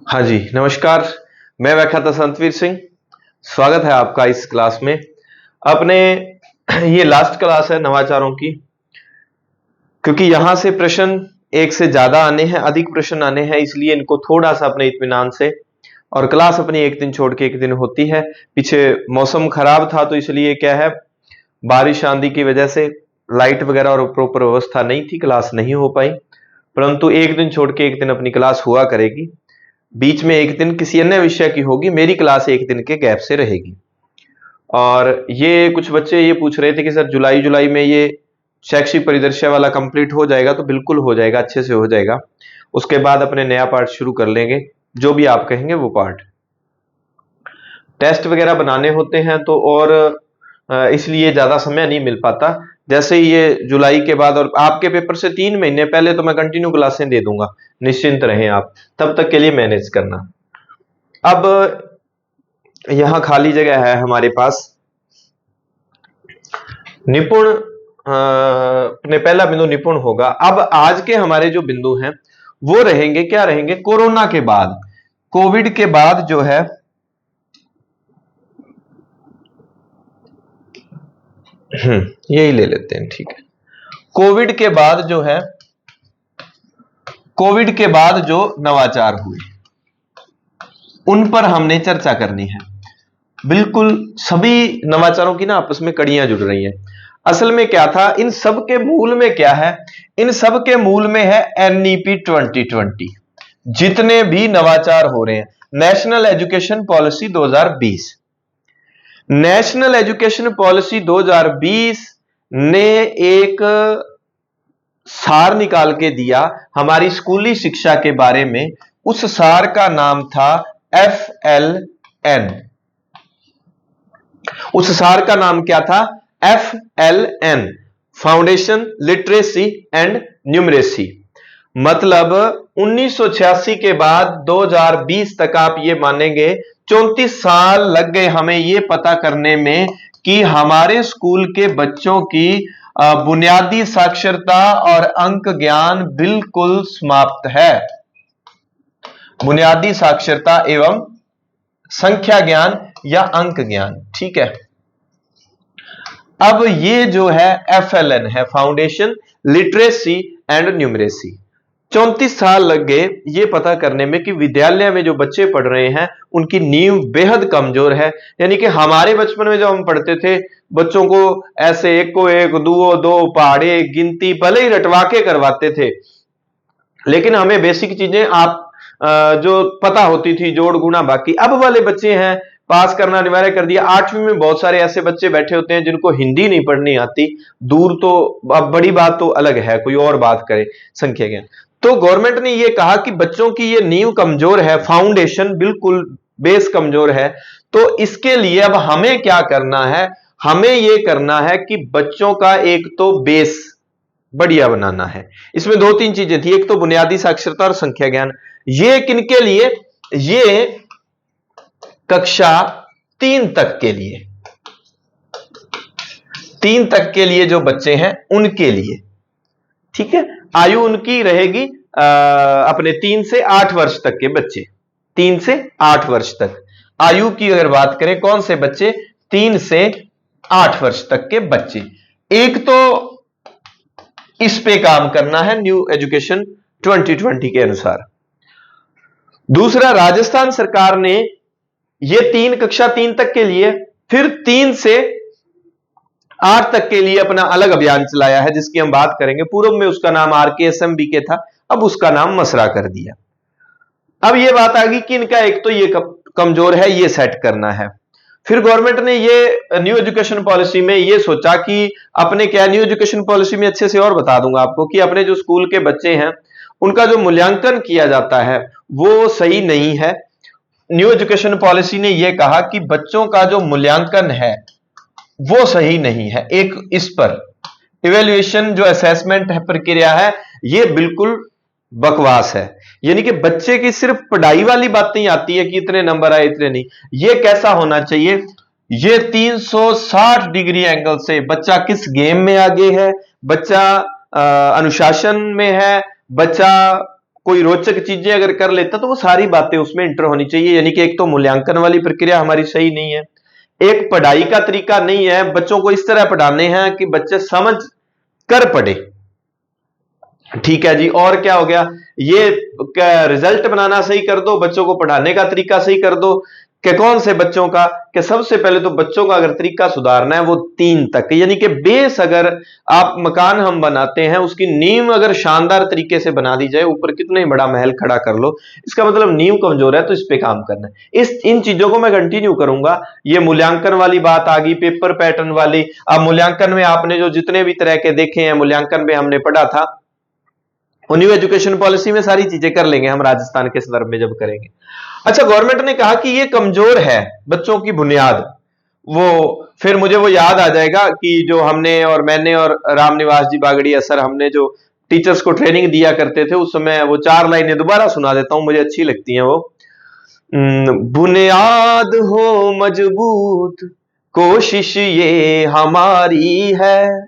हाँ जी, नमस्कार। मैं व्याख्याता संतवीर सिंह। स्वागत है आपका इस क्लास में। अपने ये लास्ट क्लास है नवाचारों की, क्योंकि यहां से प्रश्न एक से ज्यादा आने हैं, अधिक प्रश्न आने हैं, इसलिए इनको थोड़ा सा अपने इत्मीनान से, और क्लास अपनी एक दिन छोड़ के एक दिन होती है। पीछे मौसम खराब था तो इसलिए क्या है, बारिश आंधी की वजह से लाइट वगैरह और प्रॉपर व्यवस्था नहीं थी, क्लास नहीं हो पाई। परंतु एक दिन छोड़ के एक दिन अपनी क्लास हुआ करेगी। बीच में एक दिन किसी अन्य विषय की होगी, मेरी क्लास एक दिन के गैप से रहेगी। और ये कुछ बच्चे ये पूछ रहे थे कि सर जुलाई में ये शैक्षिक परिदृश्य वाला कंप्लीट हो जाएगा? तो बिल्कुल हो जाएगा, अच्छे से हो जाएगा। उसके बाद अपने नया पार्ट शुरू कर लेंगे, जो भी आप कहेंगे वो पार्ट। टेस्ट वगैरह बनाने होते हैं तो और इसलिए ज्यादा समय नहीं मिल पाता। जैसे ही ये जुलाई के बाद, और आपके पेपर से 3 महीने पहले तो मैं कंटिन्यू क्लासें दे दूंगा, निश्चिंत रहें आप। तब तक के लिए मैनेज करना। अब यहां खाली जगह है हमारे पास। निपुण अपने पहला बिंदु निपुण होगा। अब आज के हमारे जो बिंदु हैं वो रहेंगे, क्या रहेंगे? कोरोना के बाद, कोविड के बाद जो है, यही ले लेते हैं, ठीक है। कोविड के बाद जो है, कोविड के बाद जो नवाचार हुए उन पर हमने चर्चा करनी है। बिल्कुल सभी नवाचारों की ना आपस में कड़ियां जुड़ रही हैं। असल में क्या था, इन सब के मूल में क्या है? इन सब के मूल में है एनईपी 2020। जितने भी नवाचार हो रहे हैं, national education policy 2020, national education policy 2020 ने एक सार निकाल के दिया हमारी स्कूली शिक्षा के बारे में। उस सार का नाम था FLN। उस सार का नाम क्या था? FLN, foundation literacy and numeracy. मतलब 1986 के बाद 2020 तक आप ये मानेंगे 34 साल लग गए हमें ये पता करने में कि हमारे स्कूल के बच्चों की बुनियादी साक्षरता और अंक ज्ञान बिल्कुल समाप्त है। बुनियादी साक्षरता एवं संख्या ज्ञान या अंक ज्ञान, ठीक है। अब ये जो है FLN है, फाउंडेशन लिटरेसी एंड न्यूमरेसी। 34 साल लग गए ये पता करने में कि विद्यालय में जो बच्चे पढ़ रहे हैं उनकी नींव बेहद कमजोर है। यानी कि हमारे बचपन में जब हम पढ़ते थे, बच्चों को ऐसे एक को एक, दो दो, पहाड़े, गिनती भले ही रटवा के करवाते थे, लेकिन हमें बेसिक चीजें आप जो पता होती थी, जोड़ गुणा बाकी। अब वाले बच्चे हैं, पास करना अनिवार्य कर दिया। 8वीं में बहुत सारे ऐसे बच्चे बैठे होते हैं जिनको हिंदी नहीं पढ़नी आती, दूर तो अब बड़ी बात तो अलग है, कोई और बात करे, संख्या ज्ञान। तो गवर्नमेंट ने यह कहा कि बच्चों की ये नींव कमजोर है, फाउंडेशन बिल्कुल बेस कमजोर है। तो इसके लिए अब हमें क्या करना है? हमें यह करना है कि बच्चों का एक तो बेस बढ़िया बनाना है। इसमें 2-3 चीजें थी, एक तो बुनियादी साक्षरता और संख्या ज्ञान। ये किनके लिए? ये कक्षा 3 तक के लिए, 3 तक के लिए जो बच्चे हैं उनके लिए, ठीक है। आयु उनकी रहेगी अपने 3 से 8 वर्ष तक के बच्चे, 3 से 8 वर्ष तक आयु की अगर बात करें, कौन से बच्चे? 3 से 8 वर्ष तक के बच्चे। एक तो इस पे काम करना है न्यू एजुकेशन 2020 के अनुसार। दूसरा, राजस्थान सरकार ने ये कक्षा 3 तक के लिए, फिर 3 से 8 तक के लिए अपना अलग अभियान चलाया है, जिसकी हम बात करेंगे। पूर्व में उसका नाम RKSMBK था, अब उसका नाम मसरा कर दिया। अब यह बात आ गई कि इनका एक तो ये कमजोर है, ये सेट करना है। फिर गवर्नमेंट ने ये न्यू एजुकेशन पॉलिसी में ये सोचा कि अपने क्या, न्यू एजुकेशन पॉलिसी में अच्छे से और बता दूंगा आपको कि अपने जो स्कूल के बच्चे हैं उनका जो मूल्यांकन किया जाता है वो सही नहीं है। न्यू एजुकेशन पॉलिसी ने यह कहा कि बच्चों का जो मूल्यांकन है वो सही नहीं है। एक इस पर इवैल्यूएशन जो असेसमेंट है, प्रक्रिया है, ये बिल्कुल बकवास है। यानी कि बच्चे की सिर्फ पढ़ाई वाली बातें आती है कि इतने नंबर आए, इतने नहीं। ये कैसा होना चाहिए? ये 360 डिग्री एंगल से बच्चा किस गेम में आगे है, बच्चा अनुशासन में है, बच्चा कोई रोचक चीजें अगर कर लेता तो वो सारी बातें उसमें इंटर होनी चाहिए। यानी कि एक तो मूल्यांकन वाली प्रक्रिया हमारी सही नहीं है, एक पढ़ाई का तरीका नहीं है, बच्चों को इस तरह पढ़ाने हैं कि बच्चे समझ कर पढ़े। ठीक है जी, और क्या हो गया, ये रिजल्ट बनाना सही कर दो, बच्चों को पढ़ाने का तरीका सही कर दो। कि कौन से बच्चों का, कि सबसे पहले तो बच्चों का अगर तरीका सुधारना है वो 3 तक, यानी कि बेस अगर आप मकान हम बनाते हैं उसकी नींव अगर शानदार तरीके से बना दी जाए, ऊपर कितना ही बड़ा महल खड़ा कर लो, इसका मतलब नींव कमजोर है तो इस पे काम करना है। इन चीजों को मैं कंटिन्यू करूंगा। ये मूल्यांकन वाली बात आ गई, पेपर पैटर्न वाली। अब मूल्यांकन में आपने जो जितने भी तरह के देखे हैं, मूल्यांकन में हमने पढ़ा था, न्यू एजुकेशन पॉलिसी में सारी चीजें कर लेंगे हम राजस्थान के संदर्भ में जब करेंगे। अच्छा, गवर्नमेंट ने कहा कि ये कमजोर है बच्चों की बुनियाद, वो फिर मुझे वो याद आ जाएगा कि जो हमने और मैंने और रामनिवास जी बागड़िया सर, हमने जो टीचर्स को ट्रेनिंग दिया करते थे उस समय, वो 4 लाइनें दोबारा सुना देता हूं, मुझे अच्छी लगती हैं वो। बुनियाद हो मजबूत, कोशिश ये हमारी है,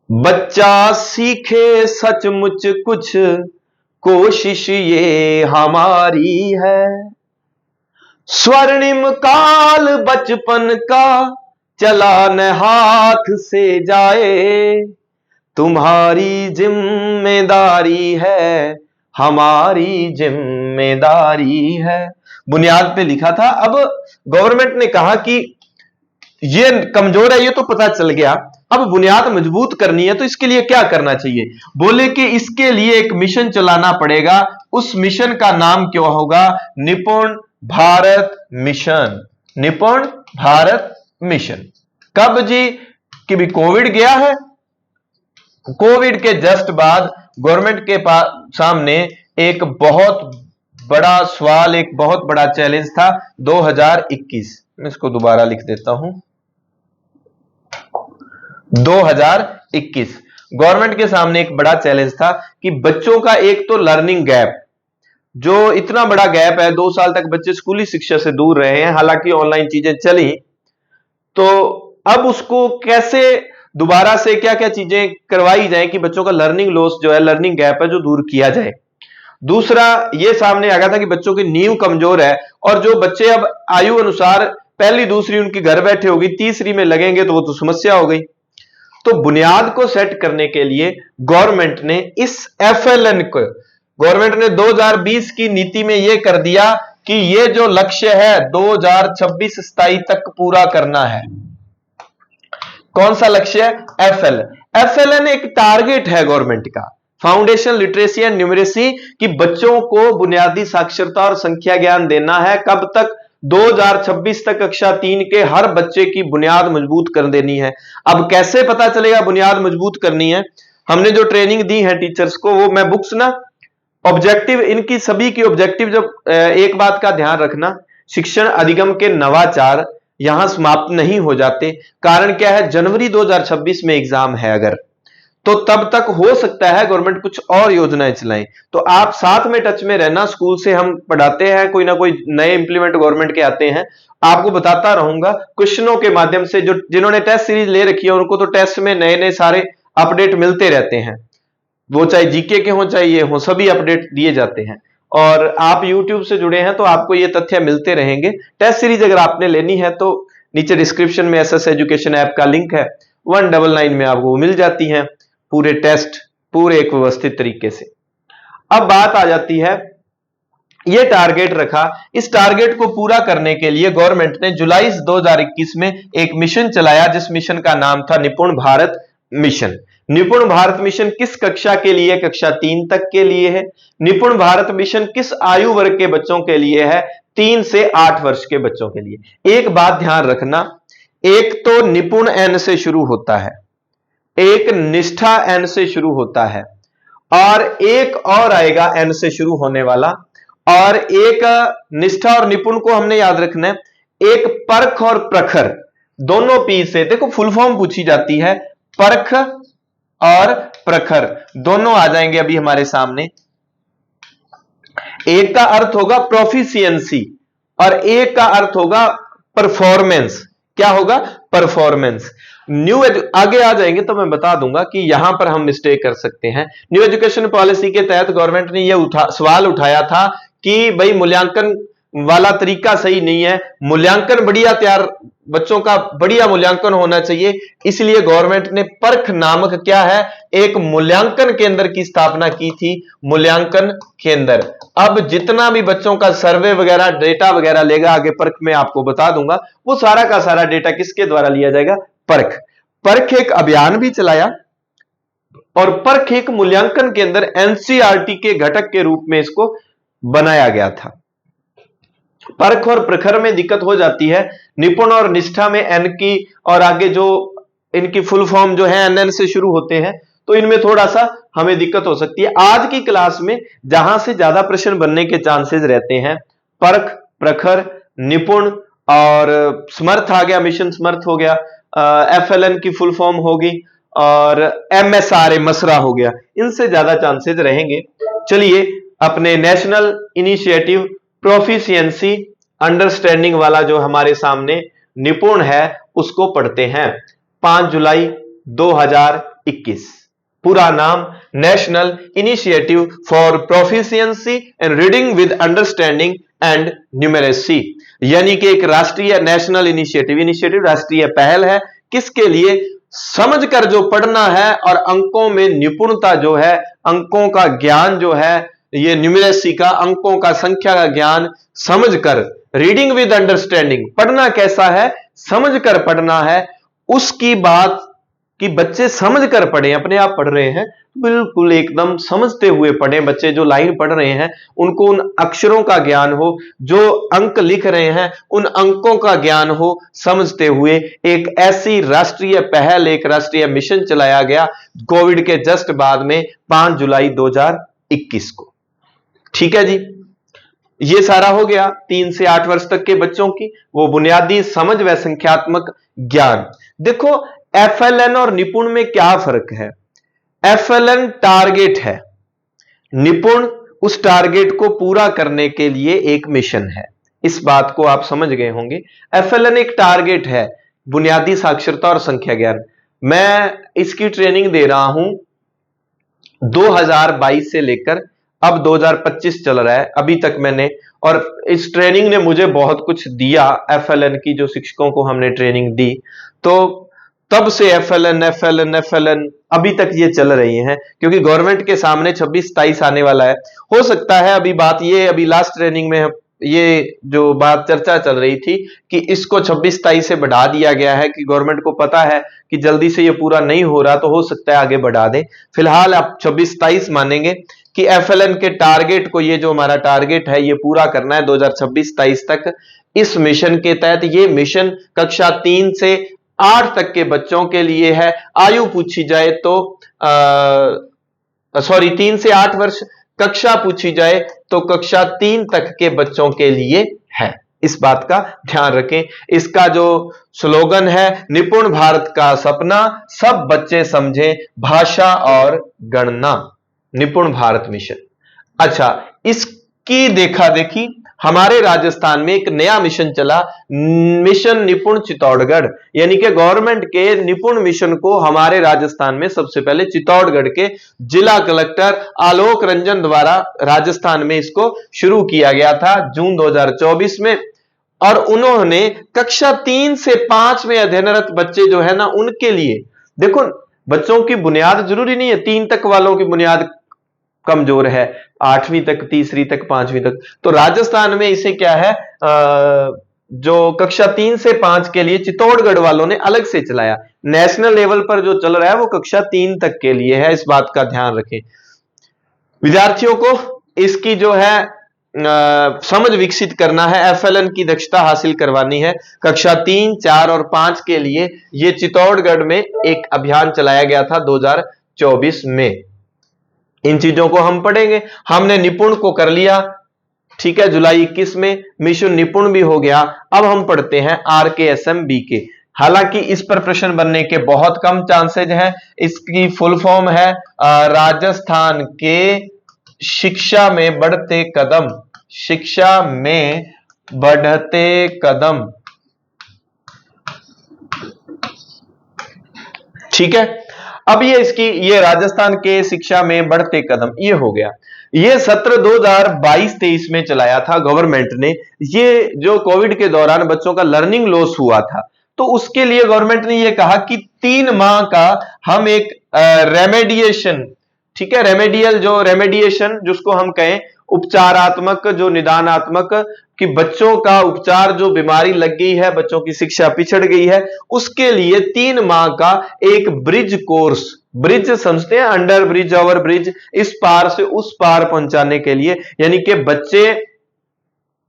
बच्चा सीखे सचमुच कुछ, कोशिश ये हमारी है, स्वर्णिम काल बचपन का चला न हाथ से जाए, तुम्हारी जिम्मेदारी है, हमारी जिम्मेदारी है। बुनियाद पे लिखा था। अब गवर्नमेंट ने कहा कि ये कमजोर है, ये तो पता चल गया, अब बुनियाद मजबूत करनी है तो इसके लिए क्या करना चाहिए। बोले कि इसके लिए एक मिशन चलाना पड़ेगा। उस मिशन का नाम क्या होगा? निपुण भारत मिशन। निपुण भारत मिशन। कब जी? कि भी कोविड गया है, कोविड के जस्ट बाद गवर्नमेंट के सामने एक बहुत बड़ा सवाल, एक बहुत बड़ा चैलेंज था 2021। मैं इसको दोबारा लिख देता हूं, 2021 गवर्नमेंट के सामने एक बड़ा चैलेंज था कि बच्चों का एक तो लर्निंग गैप, जो इतना बड़ा गैप है, 2 साल तक बच्चे स्कूली शिक्षा से दूर रहे हैं, हालांकि ऑनलाइन चीजें चली, तो अब उसको कैसे दोबारा से क्या क्या चीजें करवाई जाए कि बच्चों का लर्निंग लॉस जो है, लर्निंग गैप है, जो दूर किया जाए। दूसरा ये सामने आ गया था कि बच्चों की नींव कमजोर है, और जो बच्चे अब आयु अनुसार पहली दूसरी उनकी घर बैठे होगी, तीसरी में लगेंगे तो वो तो समस्या हो गई। तो बुनियाद को सेट करने के लिए गवर्नमेंट ने इस FLN को, गवर्नमेंट ने 2020 की नीति में यह कर दिया कि ये जो लक्ष्य है 2026-27 तक पूरा करना है। कौन सा लक्ष्य है? FLN एक टारगेट है गवर्नमेंट का, फाउंडेशन लिटरेसी एंड न्यूमरेसी, कि बच्चों को बुनियादी साक्षरता और संख्या ज्ञान देना है। कब तक? 2026 तक कक्षा 3 के हर बच्चे की बुनियाद मजबूत कर देनी है। अब कैसे पता चलेगा बुनियाद मजबूत करनी है? हमने जो ट्रेनिंग दी है टीचर्स को, वो मैं बुक्स ना, ऑब्जेक्टिव, इनकी सभी की ऑब्जेक्टिव, जब एक बात का ध्यान रखना, शिक्षण अधिगम के नवाचार यहां समाप्त नहीं हो जाते। कारण क्या है? जनवरी 2026 में एग्जाम है अगर, तो तब तक हो सकता है गवर्नमेंट कुछ और योजनाएं चलाएं। तो आप साथ में टच में रहना, स्कूल से हम पढ़ाते हैं, कोई ना कोई नए इंप्लीमेंट गवर्नमेंट के आते हैं, आपको बताता रहूंगा क्वेश्चनों के माध्यम से। जो जिन्होंने टेस्ट सीरीज ले रखी है उनको तो टेस्ट में नए नए सारे अपडेट मिलते रहते हैं, वो चाहे जीके के हो चाहे ये हो, सभी अपडेट दिए जाते हैं। और आप यूट्यूब से जुड़े हैं तो आपको ये तथ्य मिलते रहेंगे। टेस्ट सीरीज अगर आपने लेनी है तो नीचे डिस्क्रिप्शन में SS एजुकेशन ऐप का लिंक है, 199 में आपको मिल जाती है पूरे टेस्ट, पूरे एक व्यवस्थित तरीके से। अब बात आ जाती है, ये टारगेट रखा, इस टारगेट को पूरा करने के लिए गवर्नमेंट ने जुलाई 2021 में एक मिशन चलाया, जिस मिशन का नाम था निपुण भारत मिशन। निपुण भारत मिशन किस कक्षा के लिए? कक्षा 3 तक के लिए है। निपुण भारत मिशन किस आयु वर्ग के बच्चों के लिए है? 3 से 8 वर्ष के बच्चों के लिए। एक बात ध्यान रखना, एक तो निपुण N से शुरू होता है, एक निष्ठा N से शुरू होता है, और एक और आएगा N से शुरू होने वाला, और एक निष्ठा और निपुण को हमने याद रखना है, एक परख और प्रखर, दोनों P से। देखो फुल फॉर्म पूछी जाती है, परख और प्रखर दोनों आ जाएंगे अभी हमारे सामने। एक का अर्थ होगा प्रोफिशिएंसी और एक का अर्थ होगा परफॉर्मेंस। क्या होगा? परफॉर्मेंस। आगे आ जाएंगे तो मैं बता दूंगा कि यहां पर हम मिस्टेक कर सकते हैं। न्यू एजुकेशन पॉलिसी के तहत गवर्नमेंट ने यह सवाल उठाया था कि भाई मूल्यांकन वाला तरीका सही नहीं है, मूल्यांकन बढ़िया तैयार, बच्चों का बढ़िया मूल्यांकन होना चाहिए, इसलिए गवर्नमेंट ने परख नामक क्या है, एक मूल्यांकन केंद्र की स्थापना की थी, मूल्यांकन केंद्र। अब जितना भी बच्चों का सर्वे वगैरह डेटा वगैरह लेगा, आगे परख में आपको बता दूंगा, वो सारा का सारा डेटा किसके द्वारा लिया जाएगा, परख। परख एक अभियान भी चलाया और परख एक मूल्यांकन केंद्र एनसीईआरटी के घटक के रूप में इसको बनाया गया था। परख और प्रखर में दिक्कत हो जाती है, निपुण और निष्ठा में एन की और आगे जो इनकी फुल फॉर्म जो है एनएन से शुरू होते हैं, तो इनमें थोड़ा सा हमें दिक्कत हो सकती है। आज की क्लास में जहां से ज्यादा प्रश्न बनने के चांसेस रहते हैं, परख, प्रखर, निपुण और समर्थ आ गया, मिशन समर्थ हो गया, एफएलएन की फुल फॉर्म होगी और एमएसआरए मसरा हो गया, इनसे ज्यादा चांसेस रहेंगे। चलिए अपने नेशनल इनिशिएटिव प्रोफिशिएंसी अंडरस्टैंडिंग वाला जो हमारे सामने निपुण है उसको पढ़ते हैं। 5 जुलाई 2021, पूरा नाम national initiative for proficiency in reading with understanding and numeracy, यानी कि एक राष्ट्रीय नेशनल इनिशिएटिव राष्ट्रीय पहल है, किसके लिए, समझकर जो पढ़ना है और अंकों में निपुणता जो है, अंकों का ज्ञान जो है, ये न्यूमेरेसी का, अंकों का, संख्या का ज्ञान समझकर, रीडिंग विद अंडरस्टैंडिंग, पढ़ना कैसा है, समझकर पढ़ना है, उसकी बात कि बच्चे समझकर पढ़ें, अपने आप पढ़ रहे हैं बिल्कुल एकदम समझते हुए पढ़ें, बच्चे जो लाइन पढ़ रहे हैं उनको उन अक्षरों का ज्ञान हो, जो अंक लिख रहे हैं उन अंकों का ज्ञान हो, समझते हुए एक ऐसी राष्ट्रीय पहल, एक राष्ट्रीय मिशन चलाया गया कोविड के जस्ट बाद में 5 जुलाई 2021 को। ठीक है जी, ये सारा हो गया 3 से 8 वर्ष तक के बच्चों की वो बुनियादी समझ व संख्यात्मक ज्ञान। देखो एफएलएन और निपुण में क्या फर्क है, एफएलएन टारगेट है, निपुण उस टारगेट को पूरा करने के लिए एक मिशन है, इस बात को आप समझ गए होंगे। एफएलएन एक टारगेट है, बुनियादी साक्षरता और संख्या ज्ञान। मैं इसकी ट्रेनिंग दे रहा हूं 2022 से लेकर अब 2025 चल रहा है अभी तक मैंने, और इस ट्रेनिंग ने मुझे बहुत कुछ दिया, एफएलएन की जो शिक्षकों को हमने ट्रेनिंग दी, तो तब से एफएलएन अभी तक ये चल रही हैं, क्योंकि गवर्नमेंट के सामने 26-27 आने वाला है। हो सकता है अभी बात ये, अभी लास्ट ट्रेनिंग में ये जो बात चर्चा चल रही थी कि इसको 26-27 से बढ़ा दिया गया है, कि गवर्नमेंट को पता है कि जल्दी से ये पूरा नहीं हो रहा, तो हो सकता है आगे बढ़ा दें। फिलहाल आप 26-27 मानेंगे कि एफएलएन के टारगेट को, ये जो हमारा टारगेट है ये पूरा करना है 2026-27 तक। इस मिशन के तहत, ये मिशन कक्षा 3 से 8 तक के बच्चों के लिए है। आयु पूछी जाए तो 3 से 8 वर्ष, कक्षा पूछी जाए तो कक्षा 3 तक के बच्चों के लिए है, इस बात का ध्यान रखें। इसका जो स्लोगन है, निपुण भारत का सपना, सब बच्चे समझें भाषा और गणना, निपुण भारत मिशन। अच्छा, इसकी देखा देखी हमारे राजस्थान में एक नया मिशन चला, मिशन निपुण चित्तौड़गढ़, यानी कि गवर्नमेंट के निपुण मिशन को हमारे राजस्थान में सबसे पहले चित्तौड़गढ़ के जिला कलेक्टर आलोक रंजन द्वारा राजस्थान में इसको शुरू किया गया था जून 2024 में। और उन्होंने कक्षा 3 से 5 में अध्ययनरत बच्चे जो है ना, उनके लिए, देखो बच्चों की बुनियाद जरूरी नहीं है, 3 तक वालों की बुनियाद कमजोर है, 8वीं तक, तीसरी तक, 5वीं तक, तो राजस्थान में इसे क्या है, जो कक्षा 3 से 5 के लिए चित्तौड़गढ़ वालों ने अलग से चलाया। नेशनल लेवल पर जो चल रहा है वो कक्षा 3 तक के लिए है, इस बात का ध्यान रखें। विद्यार्थियों को इसकी जो है समझ विकसित करना है, एफएलएन की दक्षता हासिल करवानी है। कक्षा 3, 4 और 5 के लिए ये चित्तौड़गढ़ में एक अभियान चलाया गया था 2024 में। इन चीजों को हम पढ़ेंगे। हमने निपुण को कर लिया, ठीक है, जुलाई 21 में मिशन निपुण भी हो गया। अब हम पढ़ते हैं आरकेएसएम बीके। हालांकि इस पर प्रश्न बनने के बहुत कम चांसेज हैं। इसकी फुल फॉर्म है राजस्थान के शिक्षा में बढ़ते कदम, शिक्षा में बढ़ते कदम। ठीक है। अब ये राजस्थान के शिक्षा में बढ़ते कदम ये हो गया। ये सत्र 2022-23 में चलाया था गवर्नमेंट ने। ये जो कोविड के दौरान बच्चों का लर्निंग लॉस हुआ था, तो उसके लिए गवर्नमेंट ने ये कहा कि 3 माह का हम एक रेमेडिएशन, ठीक है, रेमेडिएशन जिसको हम कहें उपचारात्मक, जो निदानात्मक, कि बच्चों का उपचार, जो बीमारी लग गई है, बच्चों की शिक्षा पिछड़ गई है, उसके लिए 3 माह का एक ब्रिज कोर्स, ब्रिज समझते हैं, अंडर ब्रिज, ओवर ब्रिज, इस पार से उस पार पहुंचाने के लिए, यानी कि बच्चे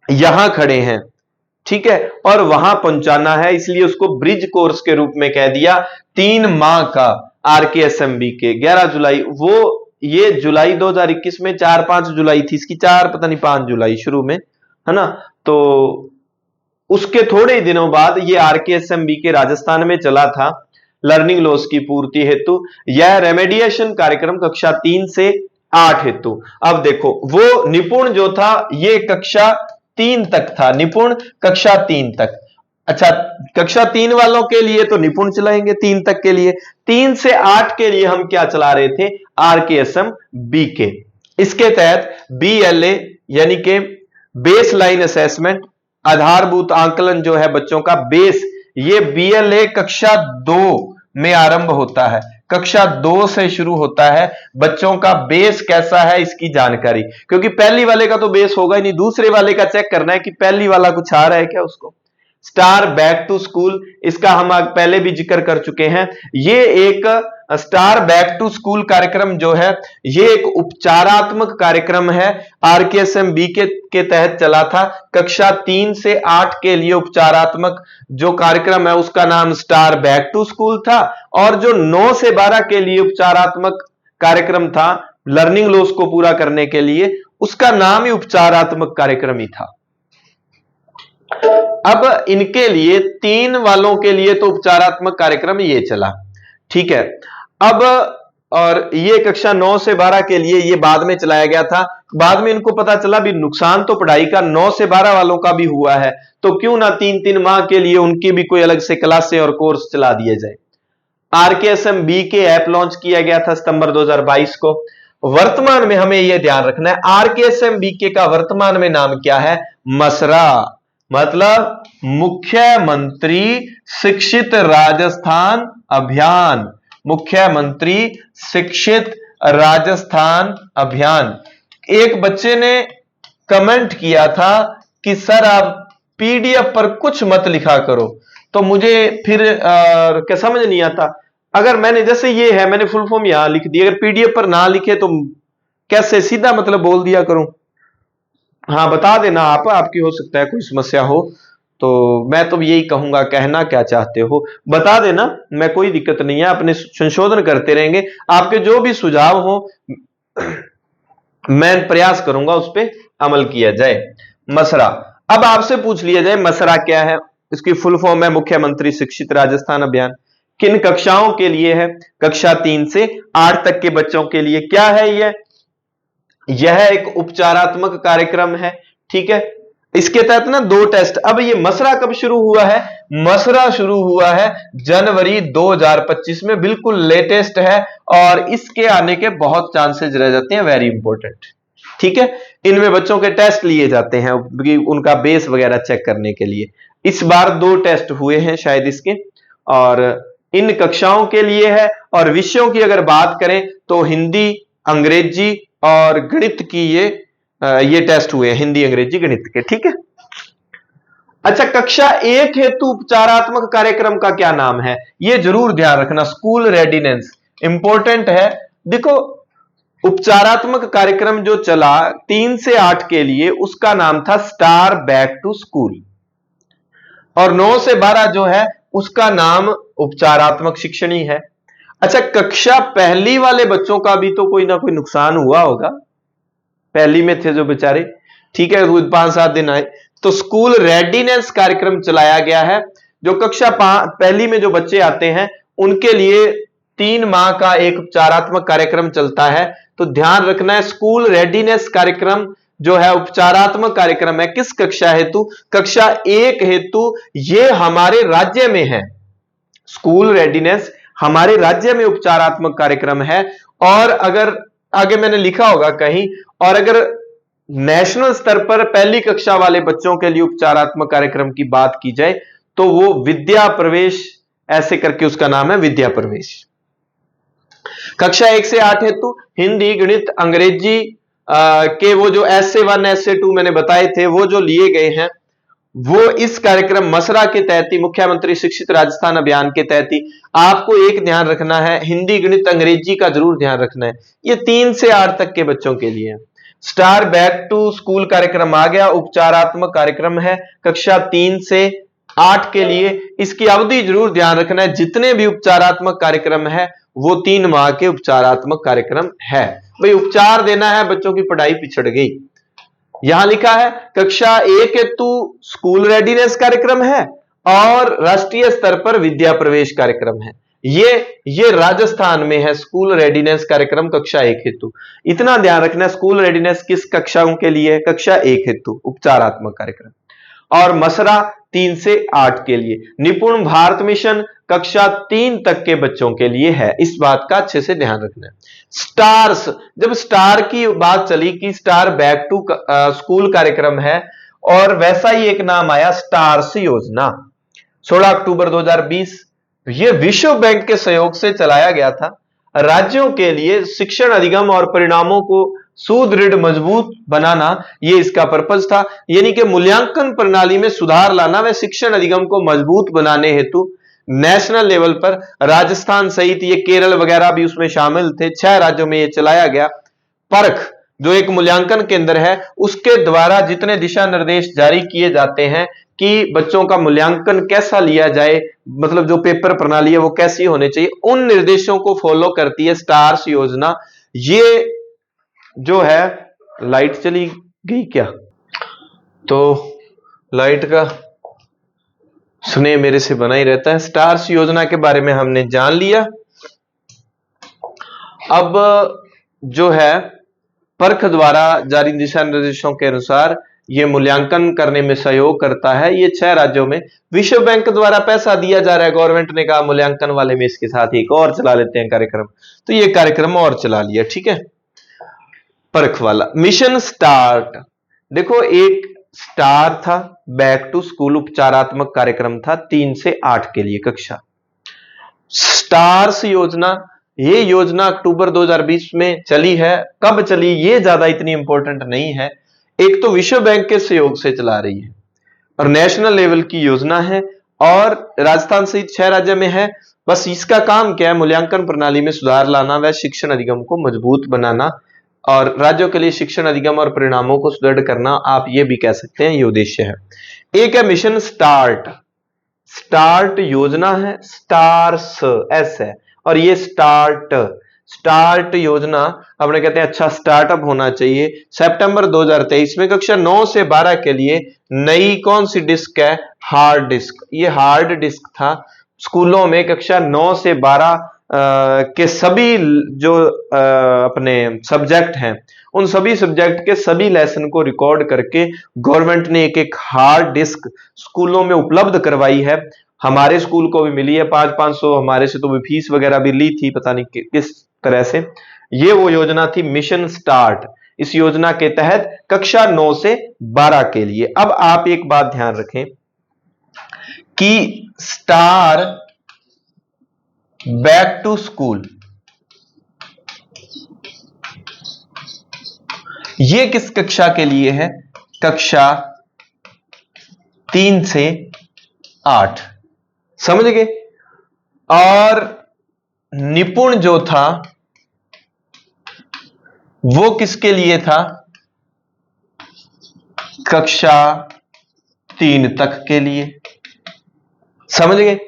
यहां खड़े हैं, ठीक है, और वहां पहुंचाना है, इसलिए उसको ब्रिज कोर्स के रूप में कह दिया। 3 माह का आरकेएसएमबी के 11 जुलाई, वो ये जुलाई 2021 में 4-5 जुलाई थी इसकी, 4 पता नहीं 5 जुलाई शुरू में, है ना। तो उसके थोड़े ही दिनों बाद ये आरकेएसएमबी के राजस्थान में चला था लर्निंग लॉस की पूर्ति हेतु यह रेमेडिएशन कार्यक्रम कक्षा 3 से 8 हेतु। अब देखो वो निपुण जो था ये कक्षा 3 तक था, निपुण कक्षा 3 तक। अच्छा, कक्षा 3 वालों के लिए तो निपुण चलाएंगे 3 तक के लिए। 3 से 8 के लिए हम क्या चला रहे थे, आरकेएसएम बीके। इसके तहत बीएलए यानी कि बेस लाइन असेसमेंट, आधारभूत आंकलन जो है बच्चों का बेस, ये बीएलए कक्षा 2 में आरंभ होता है, कक्षा 2 से शुरू होता है। बच्चों का बेस कैसा है इसकी जानकारी, क्योंकि पहली वाले का तो बेस होगा ही नहीं, दूसरे वाले का चेक करना है कि पहली वाला कुछ आ रहा है क्या उसको। स्टार बैक टू स्कूल, इसका हम पहले भी जिक्र कर चुके हैं। ये एक स्टार बैक टू स्कूल कार्यक्रम जो है ये एक उपचारात्मक कार्यक्रम है, आरकेएसएम बी के तहत चला था। कक्षा 3 से 8 के लिए उपचारात्मक जो कार्यक्रम है उसका नाम स्टार बैक टू स्कूल था, और जो 9 से 12 के लिए उपचारात्मक कार्यक्रम था लर्निंग लॉस को पूरा करने के लिए, उसका नाम ही उपचारात्मक कार्यक्रम ही था। अब इनके लिए 3 वालों के लिए तो उपचारात्मक कार्यक्रम ये चला, ठीक है। अब और ये कक्षा 9 से 12 के लिए ये बाद में चलाया गया था। बाद में इनको पता चला भी नुकसान तो पढ़ाई का 9 से 12 वालों का भी हुआ है, तो क्यों ना 3-3 माह के लिए उनकी भी कोई अलग से क्लासें और कोर्स चला दिए जाए। आरकेएसएम बी के ऐप लॉन्च किया गया था सितंबर 2022 को। वर्तमान में हमें यह ध्यान रखना है आरकेएसएम बीके का वर्तमान में नाम क्या है, मसरा, मतलब मुख्यमंत्री शिक्षित राजस्थान अभियान, मुख्यमंत्री शिक्षित राजस्थान अभियान। एक बच्चे ने कमेंट किया था कि सर आप पीडीएफ पर कुछ मत लिखा करो, तो मुझे फिर क्या समझ नहीं आता, अगर मैंने जैसे ये है मैंने फुल फॉर्म यहां लिख दी, अगर पीडीएफ पर ना लिखे तो कैसे सीधा मतलब बोल दिया करूं। हाँ बता देना आप, आपकी हो सकता है कोई समस्या हो, तो मैं तो यही कहूंगा, कहना क्या चाहते हो बता देना, मैं कोई दिक्कत नहीं है, अपने संशोधन करते रहेंगे। आपके जो भी सुझाव हो मैं प्रयास करूंगा उस पर अमल किया जाए। मसरा, अब आपसे पूछ लिया जाए मसरा क्या है। इसकी फुल फॉर्म है मुख्यमंत्री शिक्षित राजस्थान अभियान। किन कक्षाओं के लिए है, कक्षा 3 से 8 तक के बच्चों के लिए। क्या है यह एक उपचारात्मक कार्यक्रम है, ठीक है। इसके तहत ना 2 टेस्ट। अब ये मसरा कब शुरू हुआ है, मसरा शुरू हुआ है जनवरी 2025 में, बिल्कुल लेटेस्ट है, और इसके आने के बहुत चांसेस रह जाते हैं, वेरी इंपॉर्टेंट, ठीक है। इनमें बच्चों के टेस्ट लिए जाते हैं उनका बेस वगैरह चेक करने के लिए। इस बार 2 टेस्ट हुए हैं शायद इसके, और इन कक्षाओं के लिए है। और विषयों की अगर बात करें तो हिंदी, अंग्रेजी और गणित की ये टेस्ट हुए हैं, हिंदी, अंग्रेजी, गणित के, ठीक है। अच्छा, कक्षा 1 हेतु उपचारात्मक कार्यक्रम का क्या नाम है, ये जरूर ध्यान रखना, स्कूल रेडिनेंस इंपॉर्टेंट है। देखो उपचारात्मक कार्यक्रम जो चला 3 से 8 के लिए उसका नाम था स्टार बैक टू स्कूल, और 9 से 12 जो है उसका नाम उपचारात्मक शिक्षण ही है। अच्छा, कक्षा पहली वाले बच्चों का भी तो कोई ना कोई नुकसान हुआ होगा, पहली में थे जो बेचारे, ठीक है, 5-7 दिन आए, तो स्कूल रेडीनेस कार्यक्रम चलाया गया है। जो कक्षा पहली में जो बच्चे आते हैं उनके लिए 3 माह का एक उपचारात्मक कार्यक्रम चलता है। तो ध्यान रखना है, स्कूल रेडीनेस कार्यक्रम जो है उपचारात्मक कार्यक्रम है, किस कक्षा हेतु, कक्षा 1 हेतु। ये हमारे राज्य में है, स्कूल रेडीनेस हमारे राज्य में उपचारात्मक कार्यक्रम है। और अगर आगे मैंने लिखा होगा कहीं, और अगर नेशनल स्तर पर पहली कक्षा वाले बच्चों के लिए उपचारात्मक कार्यक्रम की बात की जाए तो वो विद्या प्रवेश, ऐसे करके उसका नाम है, विद्या प्रवेश। कक्षा 1 से 8 हेतु हिंदी, गणित, अंग्रेजी के वो जो essay 1 essay 2 मैंने बताए थे वो जो लिए गए हैं, वो इस कार्यक्रम मसरा के तहत ही, मुख्यमंत्री शिक्षित राजस्थान अभियान के तहत ही। आपको एक ध्यान रखना है, हिंदी, गणित, अंग्रेजी का जरूर ध्यान रखना है, ये 3 से 8 तक के बच्चों के लिए है। स्टार बैक टू स्कूल कार्यक्रम आ गया, उपचारात्मक कार्यक्रम है कक्षा 3 से 8 के लिए। इसकी अवधि जरूर ध्यान रखना है, जितने भी उपचारात्मक कार्यक्रम है वो 3 माह के उपचारात्मक कार्यक्रम है। भाई उपचार देना है, बच्चों की पढ़ाई पिछड़ गई। यहां लिखा है कक्षा 1 हेतु स्कूल रेडीनेस कार्यक्रम है और राष्ट्रीय स्तर पर विद्या प्रवेश कार्यक्रम है। ये राजस्थान में है, स्कूल रेडीनेस कार्यक्रम कक्षा 1 हेतु। इतना ध्यान रखना, स्कूल रेडीनेस किस कक्षाओं के लिए है? कक्षा 1 हेतु उपचारात्मक कार्यक्रम। और मसरा 3 से 8 के लिए। निपुण भारत मिशन कक्षा 3 तक के बच्चों के लिए है, इस बात का अच्छे से ध्यान रखना है। स्टार्स, जब स्टार की बात चली कि स्टार बैक टू स्कूल कार्यक्रम है, और वैसा ही एक नाम आया स्टार्स योजना, 16 अक्टूबर 2020। यह विश्व बैंक के सहयोग से चलाया गया था। राज्यों के लिए शिक्षण अधिगम और परिणामों को सुदृढ़ मजबूत बनाना, यह इसका पर्पज था। यानी कि मूल्यांकन प्रणाली में सुधार लाना व शिक्षण अधिगम को मजबूत बनाने हेतु नेशनल लेवल पर राजस्थान सहित ये केरल वगैरह भी उसमें शामिल थे, 6 राज्यों में यह चलाया गया। परख जो एक मूल्यांकन केंद्र है, उसके द्वारा जितने दिशा निर्देश जारी किए जाते हैं कि बच्चों का मूल्यांकन कैसा लिया जाए, मतलब जो पेपर प्रणाली है वो कैसी होनी चाहिए, उन निर्देशों को फॉलो करती है स्टार्स योजना। ये जो है, लाइट चली गई क्या? तो लाइट का स्नेह मेरे से बना ही रहता है। स्टार्स योजना के बारे में हमने जान लिया। अब जो है, परख द्वारा जारी दिशा निर्देशों के अनुसार यह मूल्यांकन करने में सहयोग करता है। ये 6 राज्यों में विश्व बैंक द्वारा पैसा दिया जा रहा है। गवर्नमेंट ने कहा मूल्यांकन वाले में इसके साथ एक और चला लेते हैं कार्यक्रम, तो ये कार्यक्रम और चला लिया। ठीक है, परख वाला। मिशन स्टार्ट, देखो एक स्टार था, बैक टू स्कूल उपचारात्मक कार्यक्रम था 3 से 8 के लिए कक्षा। स्टार्स योजना, ये योजना अक्टूबर 2020 में चली है। कब चली ये ज्यादा इतनी इंपॉर्टेंट नहीं है, एक तो विश्व बैंक के सहयोग से चला रही है और नेशनल लेवल की योजना है, और राजस्थान सहित 6 राज्य में है। बस इसका काम क्या है? मूल्यांकन प्रणाली में सुधार लाना व शिक्षण अधिगम को मजबूत बनाना, और राज्यों के लिए शिक्षण अधिगम और परिणामों को सुदृढ़ करना, आप ये भी कह सकते हैं, ये उद्देश्य है। एक है मिशन स्टार्ट, स्टार्ट योजना है, स्टार्स एस है, और ये स्टार्ट योजना अपने कहते हैं अच्छा स्टार्टअप होना चाहिए। सितंबर 2023 में कक्षा 9 से 12 के लिए नई कौन सी डिस्क है? Hard disk. ये हार्ड डिस्क था। स्कूलों में कक्षा 9 से 12 के सभी जो अपने सब्जेक्ट हैं, उन सभी सब्जेक्ट के सभी लेसन को रिकॉर्ड करके गवर्नमेंट ने एक हार्ड डिस्क स्कूलों में उपलब्ध करवाई है। हमारे स्कूल को भी मिली है 500 हमारे से तो भी फीस वगैरह भी ली थी, पता नहीं किस तरह से। ये वो योजना थी मिशन स्टार्ट। इस योजना के तहत कक्षा 9 से 12 के लिए। अब आप एक बात ध्यान रखें कि स्टार बैक टू स्कूल ये किस कक्षा के लिए है? कक्षा 3 से 8, समझ गए। और निपुण जो था वो किसके लिए था? कक्षा 3 तक के लिए, समझ गए।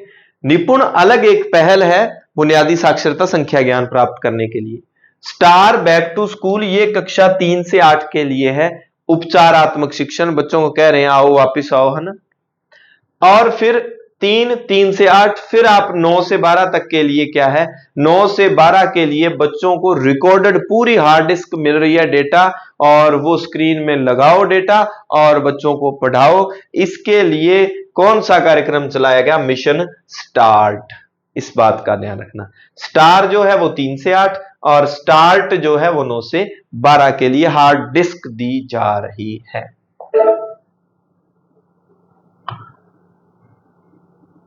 निपुण अलग एक पहल है बुनियादी साक्षरता संख्या ज्ञान प्राप्त करने के लिए। स्टार बैक टू स्कूल ये कक्षा 3 से 8 के लिए है, उपचारात्मक शिक्षण, बच्चों को कह रहे हैं आओ वापिस आओ, है ना। और फिर 3 से 8, फिर आप 9 से 12 तक के लिए क्या है? 9 से 12 के लिए बच्चों को रिकॉर्डेड पूरी हार्ड डिस्क मिल रही है डेटा, और वो स्क्रीन में लगाओ डेटा और बच्चों को पढ़ाओ। इसके लिए कौन सा कार्यक्रम चलाया गया? Mission start. इस बात का ध्यान रखना। स्टार जो है वो 3 से 8 और स्टार्ट जो है वो 9 से 12 के लिए हार्ड डिस्क दी जा रही है।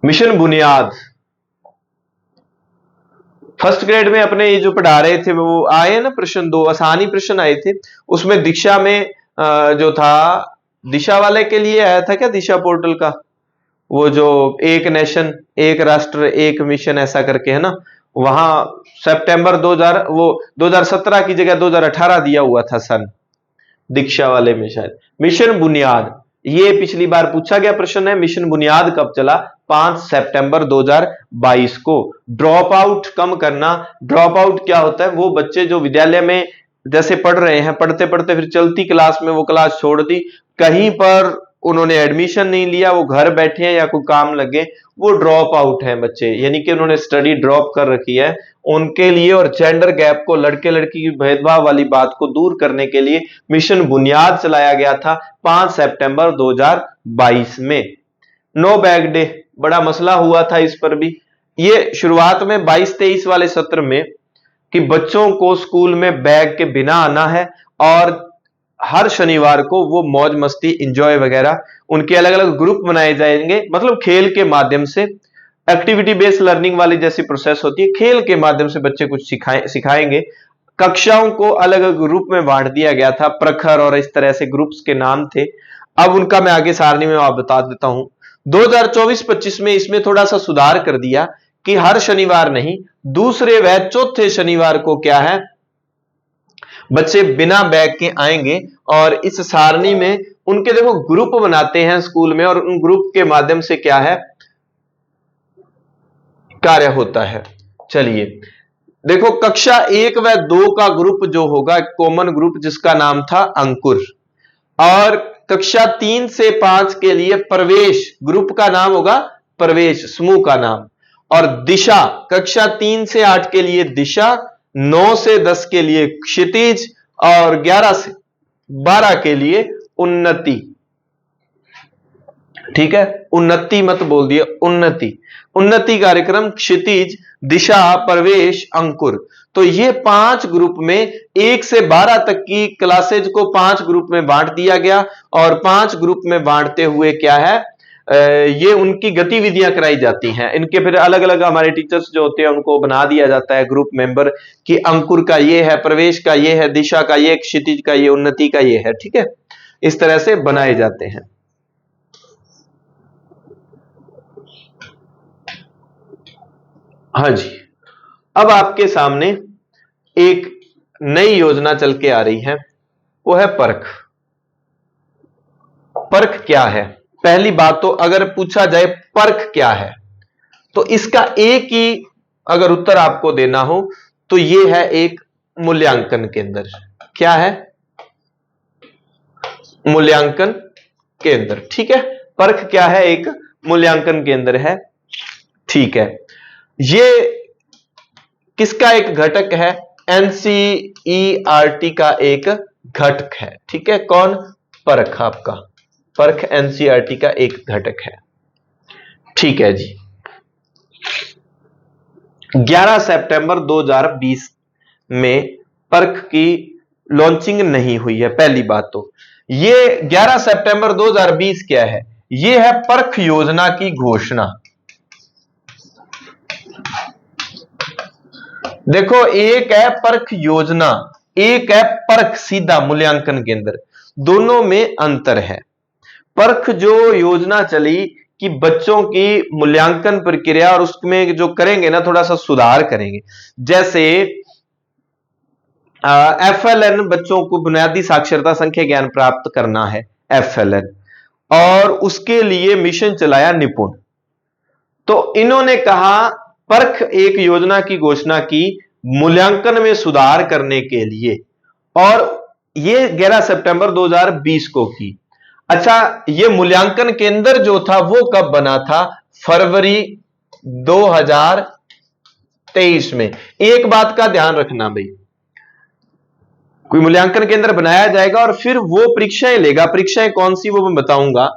मिशन बुनियाद फर्स्ट ग्रेड में अपने ये जो पढ़ा रहे थे वो आए ना प्रश्न, 2 आसानी प्रश्न आए थे। उसमें दीक्षा में जो था, दिशा वाले के लिए आया था क्या, दिशा पोर्टल का वो जो एक नेशन एक राष्ट्र एक मिशन ऐसा करके है ना, वहां सितंबर 2000 वो 2017 की जगह 2018 दिया हुआ था सन, दीक्षा वाले में शायद। मिशन बुनियाद ये पिछली बार पूछा गया प्रश्न है। मिशन बुनियाद कब चला? 5 सितंबर 2022 को। ड्रॉप आउट कम करना। ड्रॉप आउट क्या होता है? वो बच्चे जो विद्यालय में जैसे पढ़ रहे हैं, पढ़ते पढ़ते फिर चलती क्लास में वो क्लास छोड़ दी, कहीं पर उन्होंने एडमिशन नहीं लिया, वो घर बैठे हैं या कोई काम लगे, वो ड्रॉप आउट है बच्चे, यानी कि उन्होंने स्टडी ड्रॉप कर रखी है, उनके लिए और जेंडर गैप को, लड़के लड़की की भेदभाव वाली बात को दूर करने के लिए मिशन बुनियाद चलाया गया था 5 सितंबर 2022 में। नो बैग डे बड़ा मसला हुआ था इस पर भी। ये शुरुआत में 22-23 वाले सत्र में कि बच्चों को स्कूल में बैग के बिना आना है और हर शनिवार को वो मौज मस्ती एंजॉय वगैरह, उनके अलग अलग ग्रुप बनाए जाएंगे, मतलब खेल के माध्यम से, एक्टिविटी बेस्ड लर्निंग वाली जैसी प्रोसेस होती है, खेल के माध्यम से बच्चे कुछ सिखाएंगे। कक्षाओं को अलग अलग ग्रुप में बांट दिया गया था, प्रखर और इस तरह से ग्रुप्स के नाम थे। अब उनका मैं आगे सारणी में आप बता देता हूं। 2024-25 में इसमें थोड़ा सा सुधार कर दिया कि हर शनिवार नहीं, दूसरे व चौथे शनिवार को क्या है, बच्चे बिना बैग के आएंगे और इस सारणी में उनके देखो ग्रुप बनाते हैं स्कूल में और उन ग्रुप के माध्यम से क्या है कार्य होता है। चलिए देखो, कक्षा 1 व 2 का ग्रुप जो होगा, कॉमन ग्रुप जिसका नाम था अंकुर, और कक्षा 3 से 5 के लिए प्रवेश ग्रुप का नाम होगा प्रवेश, समूह का नाम, और दिशा कक्षा 3 से 8 के लिए दिशा, 9 से 10 के लिए क्षितिज और 11 से 12 के लिए उन्नति। ठीक है, उन्नति मत बोल दिया, उन्नति। उन्नति कार्यक्रम, क्षितिज, दिशा, प्रवेश, अंकुर। तो ये 5 ग्रुप में 1 से 12 तक की क्लासेज को 5 ग्रुप में बांट दिया गया और 5 ग्रुप में बांटते हुए क्या है, ये उनकी गतिविधियां कराई जाती हैं। इनके फिर अलग अलग हमारे टीचर्स जो होते हैं उनको बना दिया जाता है ग्रुप मेंबर कि अंकुर का ये है, प्रवेश का ये है, दिशा का ये, क्षितिज का ये, उन्नति का ये है। ठीक है, इस तरह से बनाए जाते हैं। हाँ जी, अब आपके सामने एक नई योजना चल के आ रही है, वो है परख। परख क्या है? पहली बात तो अगर पूछा जाए परख क्या है, तो इसका एक ही अगर उत्तर आपको देना हो तो यह है एक मूल्यांकन केंद्र। क्या है? मूल्यांकन केंद्र। ठीक है, परख क्या है? एक मूल्यांकन केंद्र है। ठीक है, ये किसका एक घटक है? एनसीईआरटी का एक घटक है। ठीक है, कौन? परख। आपका परख एनसीईआरटी का एक घटक है। ठीक है जी। 11 सितंबर 2020 में परख की लॉन्चिंग नहीं हुई है। पहली बात तो ये 11 सितंबर 2020 क्या है? ये है परख योजना की घोषणा। देखो, एक है परख योजना, एक है परख सीधा मूल्यांकन केंद्र, दोनों में अंतर है। परख जो योजना चली कि बच्चों की मूल्यांकन प्रक्रिया और उसमें जो करेंगे ना, थोड़ा सा सुधार करेंगे। जैसे FLN, बच्चों को बुनियादी साक्षरता संख्या ज्ञान प्राप्त करना है, FLN, और उसके लिए मिशन चलाया निपुण। तो इन्होंने कहा परख एक योजना की घोषणा की मूल्यांकन में सुधार करने के लिए, और ये 11 सितंबर 2020 को की। अच्छा, ये मूल्यांकन केंद्र जो था वो कब बना था? फरवरी 2023 में। एक बात का ध्यान रखना भाई, कोई मूल्यांकन केंद्र बनाया जाएगा और फिर वो परीक्षाएं लेगा। परीक्षाएं कौन सी वो मैं बताऊंगा।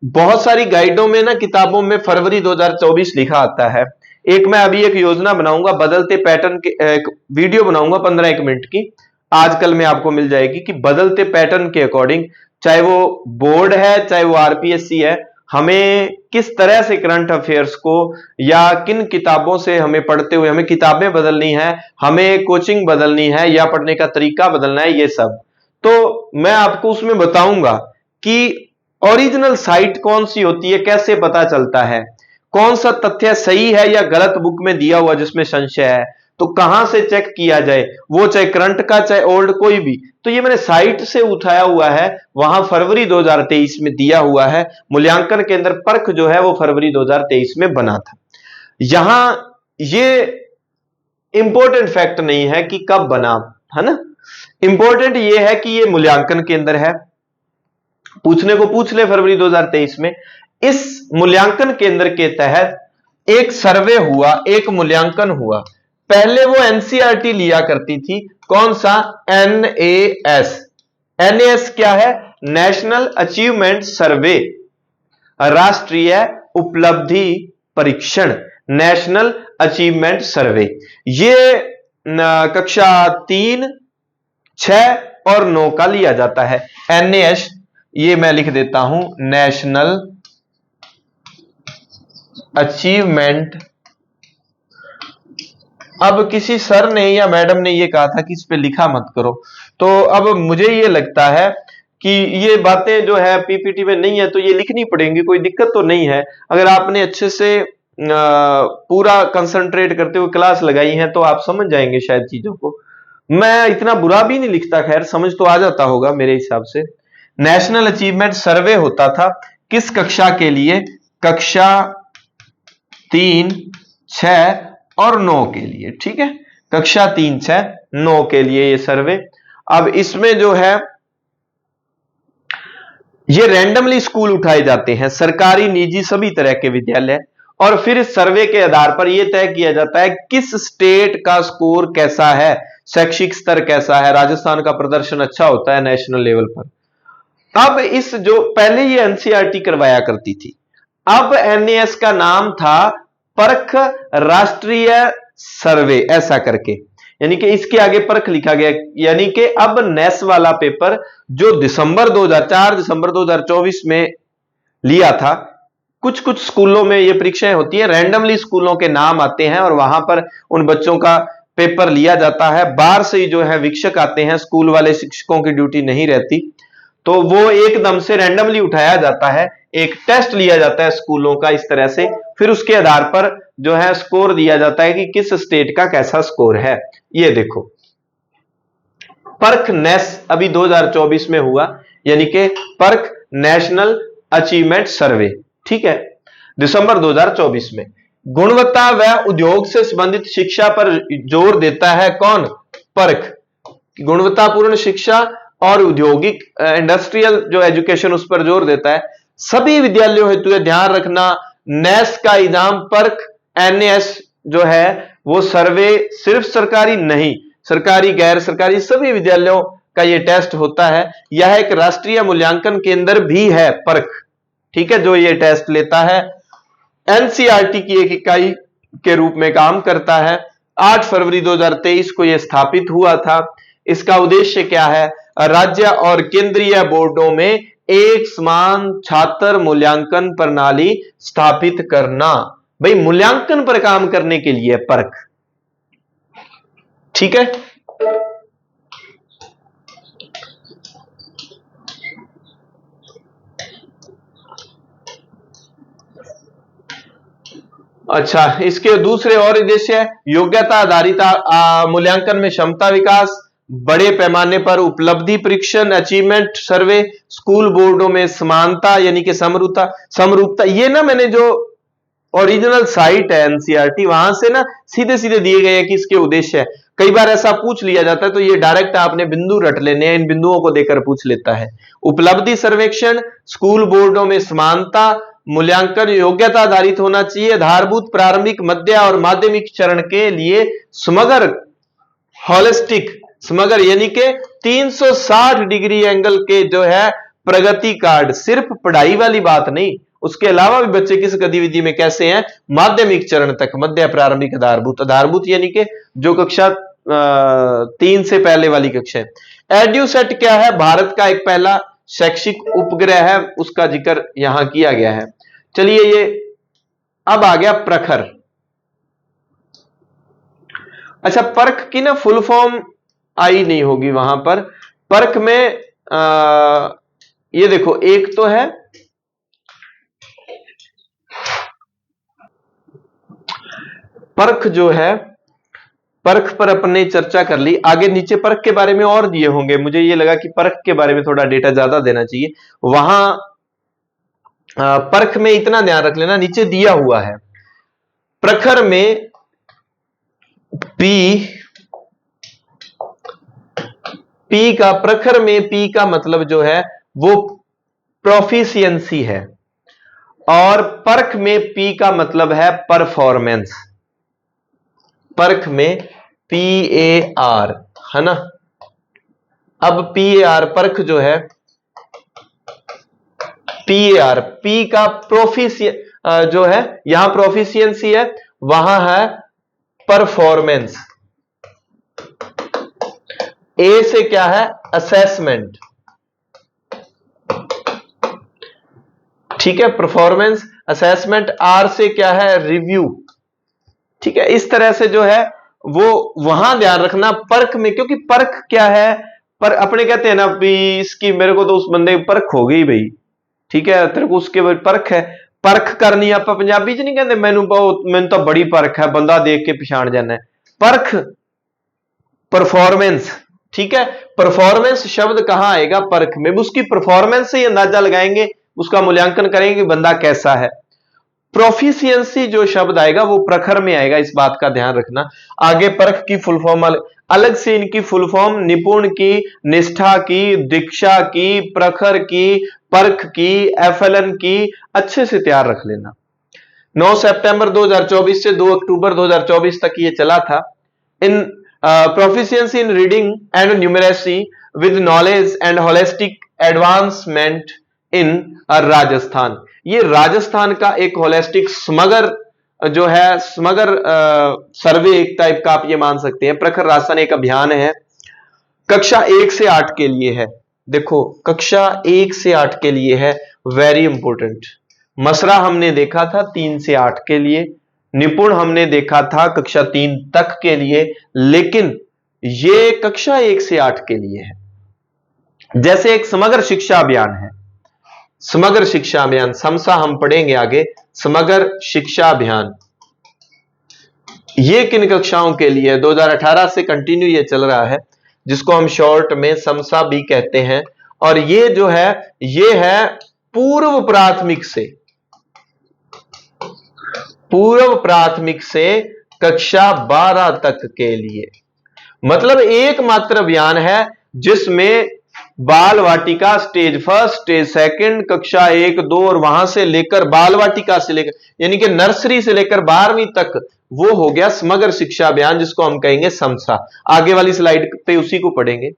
बहुत सारी गाइडों में ना, किताबों में फरवरी 2024 लिखा आता है, एक मैं अभी एक योजना बनाऊंगा, बदलते पैटर्न के एक वीडियो बनाऊंगा 15-1 मिनट की, आजकल में आपको मिल जाएगी कि बदलते पैटर्न के अकॉर्डिंग, चाहे वो बोर्ड है चाहे वो आरपीएससी है, हमें किस तरह से करंट अफेयर्स को या किन किताबों से हमें पढ़ते हुए, हमें किताबें बदलनी है, हमें कोचिंग बदलनी है या पढ़ने का तरीका बदलना है, ये सब तो मैं आपको उसमें बताऊंगा कि ओरिजिनल साइट कौन सी होती है, कैसे पता चलता है, कौन सा तथ्य सही है या गलत बुक में दिया हुआ जिसमें संशय है, तो कहां से चेक किया जाए, वो चाहे करंट का चाहे ओल्ड कोई भी। तो ये मैंने साइट से उठाया हुआ है, वहां फरवरी 2023 में दिया हुआ है, मूल्यांकन के अंदर परख जो है वो फरवरी 2023 में बना था। यहां ये इंपॉर्टेंट फैक्ट नहीं है कि कब बना, है ना, इंपॉर्टेंट ये है कि ये मूल्यांकन के अंदर है, पूछने को पूछ ले फरवरी 2023 में। इस मूल्यांकन केंद्र के तहत एक सर्वे हुआ, एक मूल्यांकन हुआ। पहले वो एनसीईआरटी लिया करती थी, कौन सा, एनएएस। एनएएस क्या है, नेशनल अचीवमेंट सर्वे, राष्ट्रीय उपलब्धि परीक्षण, नेशनल अचीवमेंट सर्वे। ये कक्षा 3, 6 और 9 का लिया जाता है। एनएएस, ये मैं लिख देता हूं, नेशनल अचीवमेंट। अब किसी सर ने या मैडम ने ये कहा था कि इस पे लिखा मत करो, तो अब मुझे ये लगता है कि ये बातें जो है पीपीटी में नहीं है तो ये लिखनी पड़ेंगी, कोई दिक्कत तो नहीं है। अगर आपने अच्छे से पूरा कंसंट्रेट करते हुए क्लास लगाई है तो आप समझ जाएंगे शायद चीजों को। मैं इतना बुरा भी नहीं लिखता, खैर समझ तो आ जाता होगा मेरे हिसाब से। नेशनल अचीवमेंट सर्वे होता था किस कक्षा के लिए, कक्षा 3, 6 और 9 के लिए, ठीक है, कक्षा 3, 6, 9 के लिए ये सर्वे। अब इसमें जो है ये रैंडमली स्कूल उठाए जाते हैं, सरकारी निजी सभी तरह के विद्यालय, और फिर इस सर्वे के आधार पर यह तय किया जाता है किस स्टेट का स्कोर कैसा है, शैक्षिक स्तर कैसा है। राजस्थान का प्रदर्शन अच्छा होता है नेशनल लेवल पर। अब इस जो पहले ये एनसीईआरटी करवाया करती थी, अब एनएएस का नाम था परख राष्ट्रीय सर्वे, ऐसा करके, यानी कि इसके आगे परख लिखा गया। यानी कि अब नेस वाला पेपर जो दिसंबर 2024 में लिया था, कुछ कुछ स्कूलों में ये परीक्षाएं होती है, रैंडमली स्कूलों के नाम आते हैं और वहां पर उन बच्चों का पेपर लिया जाता है। बाहर से ही जो है शिक्षक आते हैं, स्कूल वाले शिक्षकों की ड्यूटी नहीं रहती, तो वो एकदम से रैंडमली उठाया जाता है, एक टेस्ट लिया जाता है स्कूलों का इस तरह से, फिर उसके आधार पर जो है स्कोर दिया जाता है कि किस स्टेट का कैसा स्कोर है। ये देखो परख नेस अभी 2024 में हुआ, यानी कि परख नेशनल अचीवमेंट सर्वे, ठीक है, दिसंबर 2024 में। गुणवत्ता व उद्योग से संबंधित शिक्षा पर जोर देता है कौन, परख। गुणवत्तापूर्ण शिक्षा और औद्योगिक इंडस्ट्रियल जो एजुकेशन उस पर जोर देता है। सभी विद्यालयों हेतु ध्यान रखना, नेस का इनाम परख एनएएस जो है वो सर्वे सिर्फ सरकारी नहीं, सरकारी गैर सरकारी सभी विद्यालयों का ये टेस्ट होता है। यह एक राष्ट्रीय मूल्यांकन केंद्र भी है परख, ठीक है, जो ये टेस्ट लेता है, एनसीईआरटी की एक इकाई के रूप में काम करता है। 8 फरवरी 2023 को यह स्थापित हुआ था। इसका उद्देश्य क्या है, राज्य और केंद्रीय बोर्डों में एक समान छात्र मूल्यांकन प्रणाली स्थापित करना। भाई मूल्यांकन पर काम करने के लिए परख, ठीक है। अच्छा, इसके दूसरे और उद्देश्य है, योग्यता आधारित मूल्यांकन में क्षमता विकास, बड़े पैमाने पर उपलब्धि परीक्षण, अचीवमेंट सर्वे, स्कूल बोर्डों में समानता यानी कि समरूपता। ये ना मैंने जो ओरिजिनल साइट है एनसीईआरटी, वहां से ना सीधे सीधे दिए गए हैं कि इसके उद्देश्य है। कई बार ऐसा पूछ लिया जाता है तो ये डायरेक्ट आपने बिंदु रट लेने हैं, इन बिंदुओं को देकर पूछ लेता है। उपलब्धि सर्वेक्षण, स्कूल बोर्डों में समानता, मूल्यांकन योग्यता आधारित होना चाहिए, आधारभूत प्रारंभिक मध्य और माध्यमिक चरण के लिए समग्र होलिस्टिक, समग्र यानी कि 360 डिग्री एंगल के जो है प्रगति कार्ड, सिर्फ पढ़ाई वाली बात नहीं, उसके अलावा भी बच्चे किस गतिविधि में कैसे हैं, माध्यमिक चरण तक, मध्य प्रारंभिक आधारभूत, आधारभूत यानी कि जो कक्षा 3 से पहले वाली कक्षा है। एड्यूसेट क्या है, भारत का एक पहला शैक्षिक उपग्रह है, उसका जिक्र यहां किया गया है। चलिए ये अब आ गया प्रखर। अच्छा, परख की ना फुल फॉर्म आई नहीं होगी वहां पर। परख में ये देखो, एक तो है परख, जो है परख पर अपने चर्चा कर ली। आगे नीचे परख के बारे में और दिए होंगे, मुझे ये लगा कि परख के बारे में थोड़ा डेटा ज्यादा देना चाहिए। वहां परख में इतना ध्यान रख लेना, नीचे दिया हुआ है प्रखर में पी का, प्रखर में पी का मतलब जो है वो प्रोफिशिएंसी है, और परख में पी का मतलब है परफॉर्मेंस। परख में PAR है ना। अब PAR परख जो है, PAR पी का जो है, यहां प्रोफिशिएंसी है, वहां है परफॉर्मेंस। ए से क्या है, असेसमेंट, ठीक है, परफॉर्मेंस असेसमेंट। आर से क्या है, रिव्यू, ठीक है। इस तरह से जो है वो वहां ध्यान रखना परख में, क्योंकि परख क्या है, पर अपने कहते हैं ना भी इसकी, मेरे को तो उस बंदे की परख हो गई भाई, ठीक है, तेरे को उसके परख है। परख करनी आप पंजाबी च नहीं कहते, मैनू तो बड़ी परख है, बंदा देख के पछाण जाना है। परख परफॉर्मेंस, ठीक है। परफॉर्मेंस शब्द कहां आएगा, परख में। उसकी परफॉर्मेंस से ही अंदाजा लगाएंगे, उसका मूल्यांकन करेंगे कि बंदा कैसा है। प्रोफिशिएंसी जो शब्द आएगा वो प्रखर में आएगा, इस बात का ध्यान रखना। आगे परख की फुल फॉर्म अलग से, इनकी फुल फॉर्म निपुण की, निष्ठा की, दीक्षा की, प्रखर की, परख की, FLN की, अच्छे से तैयार रख लेना। 9 सितंबर 2024 से 2 अक्टूबर 2024 तक ये चला था। In proficiency in reading and numeracy with knowledge and holistic advancement in Rajasthan. ये राजस्थान का एक होलिस्टिक समग्र जो है, समग्र सर्वे एक टाइप का आप ये मान सकते हैं। प्रखर राजस्थान एक अभियान है, कक्षा 1 से 8 के लिए है। देखो कक्षा 1 से 8 के लिए है, वेरी इंपॉर्टेंट। मसरा हमने देखा था 3 से 8 के लिए, निपुण हमने देखा था कक्षा 3 तक के लिए, लेकिन ये कक्षा 1 से 8 के लिए है। जैसे एक समग्र शिक्षा अभियान है, समग्र शिक्षा अभियान, समसा हम पढ़ेंगे आगे। समग्र शिक्षा अभियान ये किन कक्षाओं के लिए? 2018 से कंटिन्यू ये चल रहा है, जिसको हम शॉर्ट में समसा भी कहते हैं। और ये जो है, ये है पूर्व प्राथमिक से कक्षा 12 तक के लिए। मतलब एकमात्र अभियान है जिसमें बाल वाटिका स्टेज 1, स्टेज 2, कक्षा 1, 2 और वहां से लेकर बाल वाटिका से लेकर, यानी कि नर्सरी से लेकर 12वीं तक, वो हो गया समग्र शिक्षा अभियान, जिसको हम कहेंगे समसा। आगे वाली स्लाइड पे उसी को पढ़ेंगे।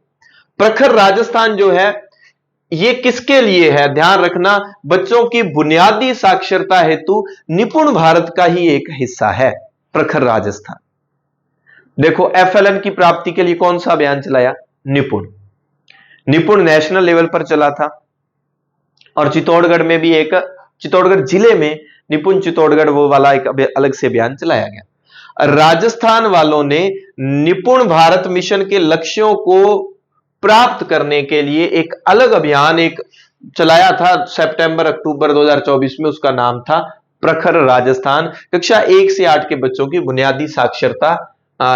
प्रखर राजस्थान जो है ये किसके लिए है? ध्यान रखना, बच्चों की बुनियादी साक्षरता हेतु निपुण भारत का ही एक हिस्सा है प्रखर राजस्थान। देखो FLN की प्राप्ति के लिए कौन सा अभियान चलाया? निपुण नेशनल लेवल पर चला था। और चित्तौड़गढ़ में भी एक, चित्तौड़गढ़ जिले में निपुण चित्तौड़गढ़ वो वाला एक अलग से अभियान चलाया गया। राजस्थान वालों ने निपुण भारत मिशन के लक्ष्यों को प्राप्त करने के लिए एक अलग अभियान एक चलाया था सितंबर अक्टूबर 2024 में, उसका नाम था प्रखर राजस्थान। कक्षा 1 से 8 के बच्चों की बुनियादी साक्षरता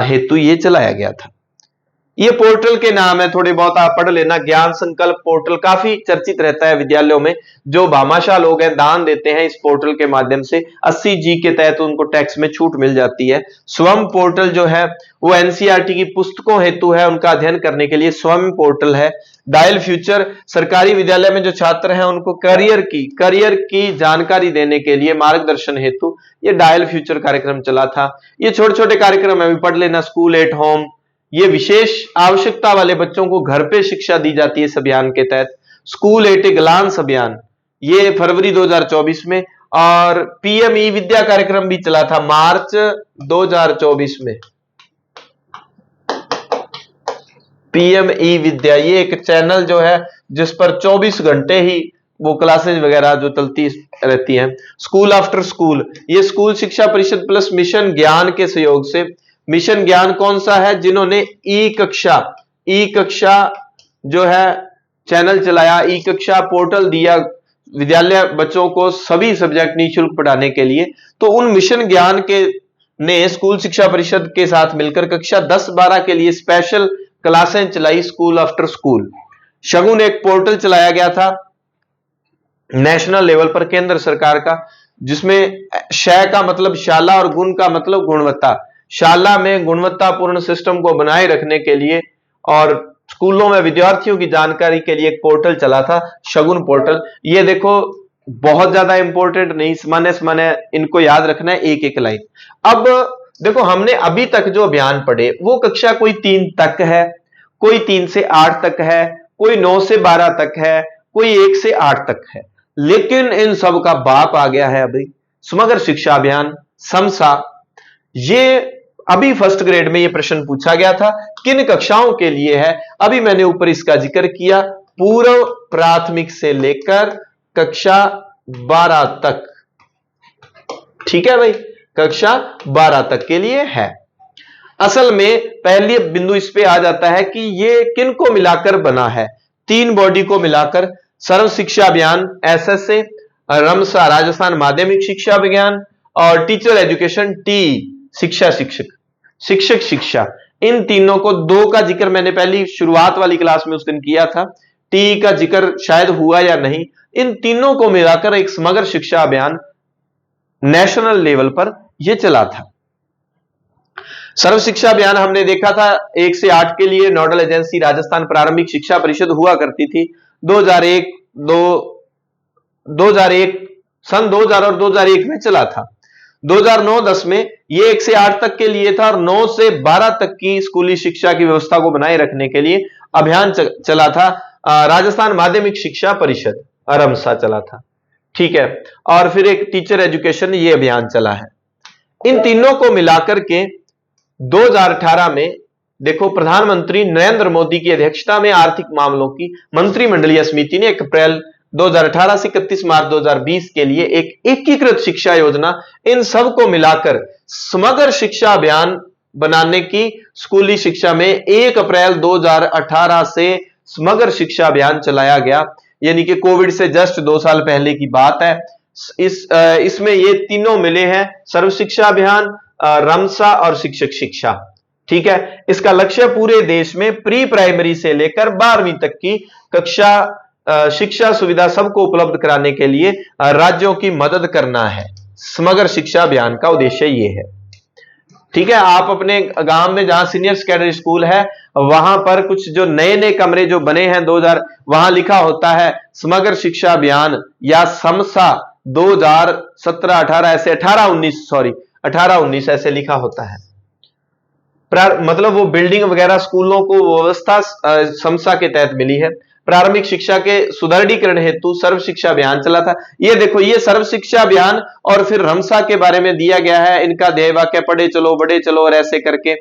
हेतु ये चलाया गया था। ये पोर्टल के नाम है, थोड़े बहुत आप पढ़ लेना। ज्ञान संकल्प पोर्टल काफी चर्चित रहता है विद्यालयों में। जो भामाशाह लोग हैं दान देते हैं इस पोर्टल के माध्यम से, 80G के तहत उनको टैक्स में छूट मिल जाती है। स्वयं पोर्टल जो है वो NCERT की पुस्तकों हेतु है, उनका अध्ययन करने के लिए स्वयं पोर्टल है। डायल फ्यूचर, सरकारी विद्यालय में जो छात्र हैं उनको करियर की जानकारी देने के लिए मार्गदर्शन हेतु ये डायल फ्यूचर कार्यक्रम चला था। ये छोटे छोटे कार्यक्रम है, पढ़ लेना। स्कूल एट होम, ये विशेष आवश्यकता वाले बच्चों को घर पे शिक्षा दी जाती है इस अभियान के तहत। स्कूल एट ए ग्लांस अभियान, ये फरवरी 2024 में। और पीएम ई विद्या कार्यक्रम भी चला था मार्च 2024 में। पीएम ई विद्या ये एक चैनल जो है जिस पर 24 घंटे ही वो क्लासेज वगैरह जो चलती रहती हैं। स्कूल आफ्टर स्कूल, ये स्कूल शिक्षा परिषद प्लस मिशन ज्ञान के सहयोग से, मिशन ज्ञान कौन सा है, जिन्होंने ई कक्षा जो है चैनल चलाया, ई कक्षा पोर्टल दिया विद्यालय बच्चों को सभी सब्जेक्ट निःशुल्क पढ़ाने के लिए। तो उन मिशन ज्ञान के ने स्कूल शिक्षा परिषद के साथ मिलकर कक्षा 10-12 के लिए स्पेशल क्लासें चलाई, स्कूल आफ्टर स्कूल। शगुन एक पोर्टल चलाया गया था नेशनल लेवल पर केंद्र सरकार का, जिसमें शय का मतलब शाला और गुण का मतलब गुणवत्ता। शाला में गुणवत्तापूर्ण सिस्टम को बनाए रखने के लिए और स्कूलों में विद्यार्थियों की जानकारी के लिए एक पोर्टल चला था, शगुन पोर्टल। ये देखो बहुत ज्यादा इंपॉर्टेंट नहीं, सामान्य इनको याद रखना है, एक एक लाइन। अब देखो हमने अभी तक जो अभियान पढ़े वो कक्षा कोई 3 तक है, कोई 3 से 8 तक है, कोई 9 से 12 तक है, कोई 1 से 8 तक है। लेकिन इन सब का बाप आ गया है अभी समग्र शिक्षा अभियान समसा। ये अभी फर्स्ट ग्रेड में ये प्रश्न पूछा गया था, किन कक्षाओं के लिए है। अभी मैंने ऊपर इसका जिक्र किया, पूर्व प्राथमिक से लेकर कक्षा 12 तक। ठीक है भाई, कक्षा 12 तक के लिए है। असल में पहले बिंदु इस पे आ जाता है कि ये किन को मिलाकर बना है। 3 बॉडी को मिलाकर, सर्व शिक्षा अभियान एसएसए, रमसा राजस्थान माध्यमिक शिक्षा विज्ञान और टीचर एजुकेशन टी शिक्षक शिक्षा। इन तीनों को 2 का जिक्र मैंने पहली शुरुआत वाली क्लास में उस दिन किया था, टी का जिक्र शायद हुआ या नहीं। इन तीनों को मिलाकर एक समग्र शिक्षा अभियान नेशनल लेवल पर यह चला था। सर्व शिक्षा अभियान हमने देखा था 1 से 8 के लिए नोडल एजेंसी राजस्थान प्रारंभिक शिक्षा परिषद हुआ करती थी। 2001 सन 2000 और 2001 में चला था। 2009-10 में ये 1 से 8 तक के लिए था और 9 से 12 तक की स्कूली शिक्षा की व्यवस्था को बनाए रखने के लिए अभियान चला था। राजस्थान माध्यमिक शिक्षा परिषद रमसा चला था। ठीक है, और फिर एक टीचर एजुकेशन ये अभियान चला है। इन तीनों को मिलाकर के 2018 में देखो प्रधानमंत्री नरेंद्र मोदी की अध्यक्षता में आर्थिक मामलों की मंत्रिमंडलीय समिति ने 1 अप्रैल 2018 से 31 मार्च 2020 के लिए एक एकीकृत शिक्षा योजना, इन सब को मिलाकर समग्र शिक्षा अभियान बनाने की स्कूली शिक्षा में 1 अप्रैल 2018 से समग्र शिक्षा अभियान चलाया गया। यानी कि कोविड से जस्ट 2 साल पहले की बात है। इसमें ये तीनों मिले हैं, सर्व शिक्षा अभियान, रमसा और शिक्षक शिक्षा। ठीक है, इसका लक्ष्य पूरे देश में प्री प्राइमरी से लेकर 12वीं तक की कक्षा शिक्षा सुविधा सबको उपलब्ध कराने के लिए राज्यों की मदद करना है। समग्र शिक्षा अभियान का उद्देश्य ये है। ठीक है, आप अपने गांव में जहां सीनियर सेकेंडरी स्कूल है वहां पर कुछ जो नए नए कमरे जो बने हैं 2000, वहां लिखा होता है समग्र शिक्षा अभियान या समसा 2017-18 ऐसे 18-19 ऐसे लिखा होता है। मतलब वो बिल्डिंग वगैरह स्कूलों को व्यवस्था समसा के तहत मिली है। प्रारंभिक शिक्षा के सुदृढ़ीकरण हेतु सर्व शिक्षा अभियान चला था। ये देखो, ये सर्व शिक्षा अभियान और फिर रमसा के बारे में दिया गया है। इनका ध्येय वाक्य पढ़े चलो बढ़े चलो और ऐसे करके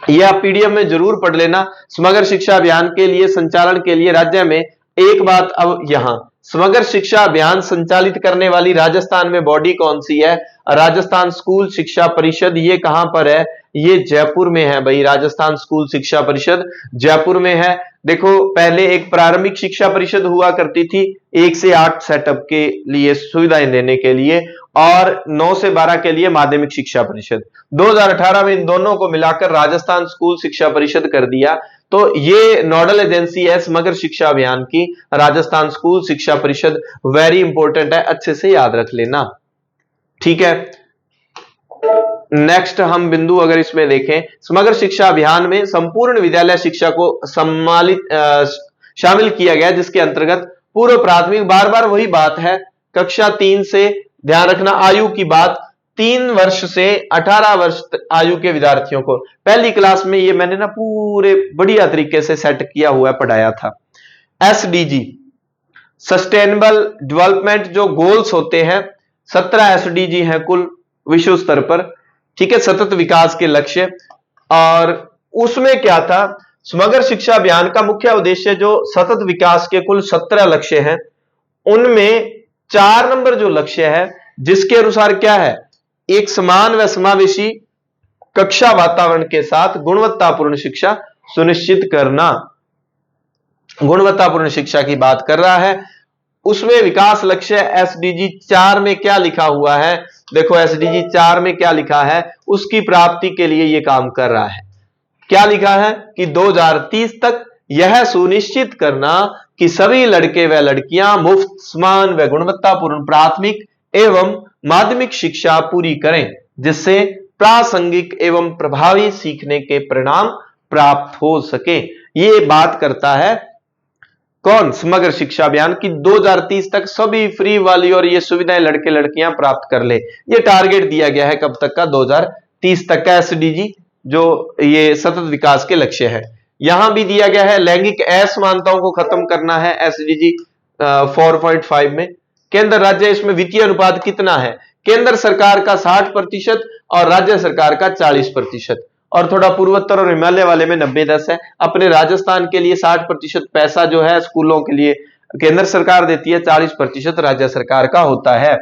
ये आप पीडीएफ में जरूर पढ़ लेना। समग्र शिक्षा अभियान के लिए संचालन के लिए राज्य में एक बात, अब यहां समग्र शिक्षा अभियान संचालित करने वाली राजस्थान में बॉडी कौन सी है? राजस्थान स्कूल शिक्षा परिषद। ये कहां पर है? ये जयपुर में है भाई। राजस्थान स्कूल शिक्षा परिषद जयपुर में है। देखो, पहले एक प्रारंभिक शिक्षा परिषद हुआ करती थी 1 से 8 सेटअप के लिए सुविधाएं देने के लिए, और 9 से 12 के लिए माध्यमिक शिक्षा परिषद। 2018 में इन दोनों को मिलाकर राजस्थान स्कूल शिक्षा परिषद कर दिया। तो ये नोडल एजेंसी है समग्र शिक्षा अभियान की, राजस्थान स्कूल शिक्षा परिषद। वेरी इंपॉर्टेंट है, अच्छे से याद रख लेना। ठीक है, नेक्स्ट हम बिंदु अगर इसमें देखें, समग्र शिक्षा अभियान में संपूर्ण विद्यालय शिक्षा को शामिल किया गया, जिसके अंतर्गत पूर्व प्राथमिक, बार बार वही बात है, कक्षा 3 से ध्यान रखना आयु की बात, 3 वर्ष से 18 वर्ष आयु के विद्यार्थियों को। पहली क्लास में ये मैंने ना पूरे बढ़िया तरीके से सेट किया हुआ पढ़ाया था। एसडीजी सस्टेनेबल डेवलपमेंट जो गोल्स होते हैं 17 एसडीजी हैं कुल विश्व स्तर पर, ठीक है, सतत विकास के लक्ष्य। और उसमें क्या था, समग्र शिक्षा अभियान का मुख्य उद्देश्य जो सतत विकास के कुल 17 लक्ष्य हैं उनमें 4 नंबर जो लक्ष्य है जिसके अनुसार क्या है, एक समान व समावेशी कक्षा वातावरण के साथ गुणवत्तापूर्ण शिक्षा सुनिश्चित करना, गुणवत्तापूर्ण शिक्षा की बात कर रहा है। उसमें विकास लक्ष्य एसडीजी 4 में क्या लिखा हुआ है, देखो एसडीजी 4 में क्या लिखा है, उसकी प्राप्ति के लिए यह काम कर रहा है। क्या लिखा है कि 2030 तक यह सुनिश्चित करना कि सभी लड़के व लड़कियां मुफ्त, समान व गुणवत्तापूर्ण प्राथमिक एवं माध्यमिक शिक्षा पूरी करें, जिससे प्रासंगिक एवं प्रभावी सीखने के परिणाम प्राप्त हो सके। ये बात करता है कौन, समग्र शिक्षा अभियान की 2030 तक सभी फ्री वाली और ये सुविधाएं लड़के लड़कियां प्राप्त कर ले। ये टारगेट दिया गया है कब तक का, 2030 तक का एसडीजी जो ये सतत विकास के लक्ष्य है। यहां भी दिया गया है लैंगिक असमानताओं को खत्म करना है एसडीजी 4.5 में। केंद्र राज्य इसमें वित्तीय अनुपात कितना है, केंद्र सरकार का 60% और राज्य सरकार का 40%, और थोड़ा पूर्वोत्तर और हिमालय वाले में 90-10 है। अपने राजस्थान के लिए 60% पैसा जो है स्कूलों के लिए केंद्र सरकार देती है, 40% राज्य सरकार का होता है।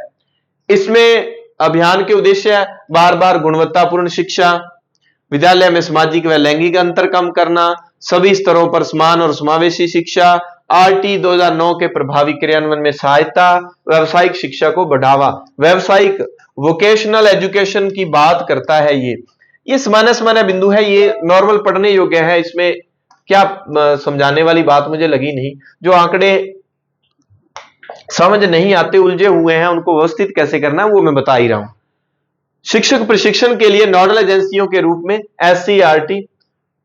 इसमें अभियान के उद्देश्य बार बार गुणवत्तापूर्ण शिक्षा, विद्यालय में सामाजिक व लैंगिक अंतर कम करना, सभी स्तरों पर समान और समावेशी शिक्षा, आरटी 2009 के प्रभावी क्रियान्वयन में सहायता, व्यावसायिक शिक्षा को बढ़ावा, व्यावसायिक वोकेशनल एजुकेशन की बात करता है। ये सामान्य बिंदु है, ये नॉर्मल पढ़ने योग्य है, इसमें क्या समझाने वाली बात मुझे लगी नहीं। जो आंकड़े समझ नहीं आते, उलझे हुए हैं, उनको व्यवस्थित कैसे करना है वो मैं बता ही रहा हूं। शिक्षक प्रशिक्षण के लिए नोडल एजेंसियों के रूप में एससीईआरटी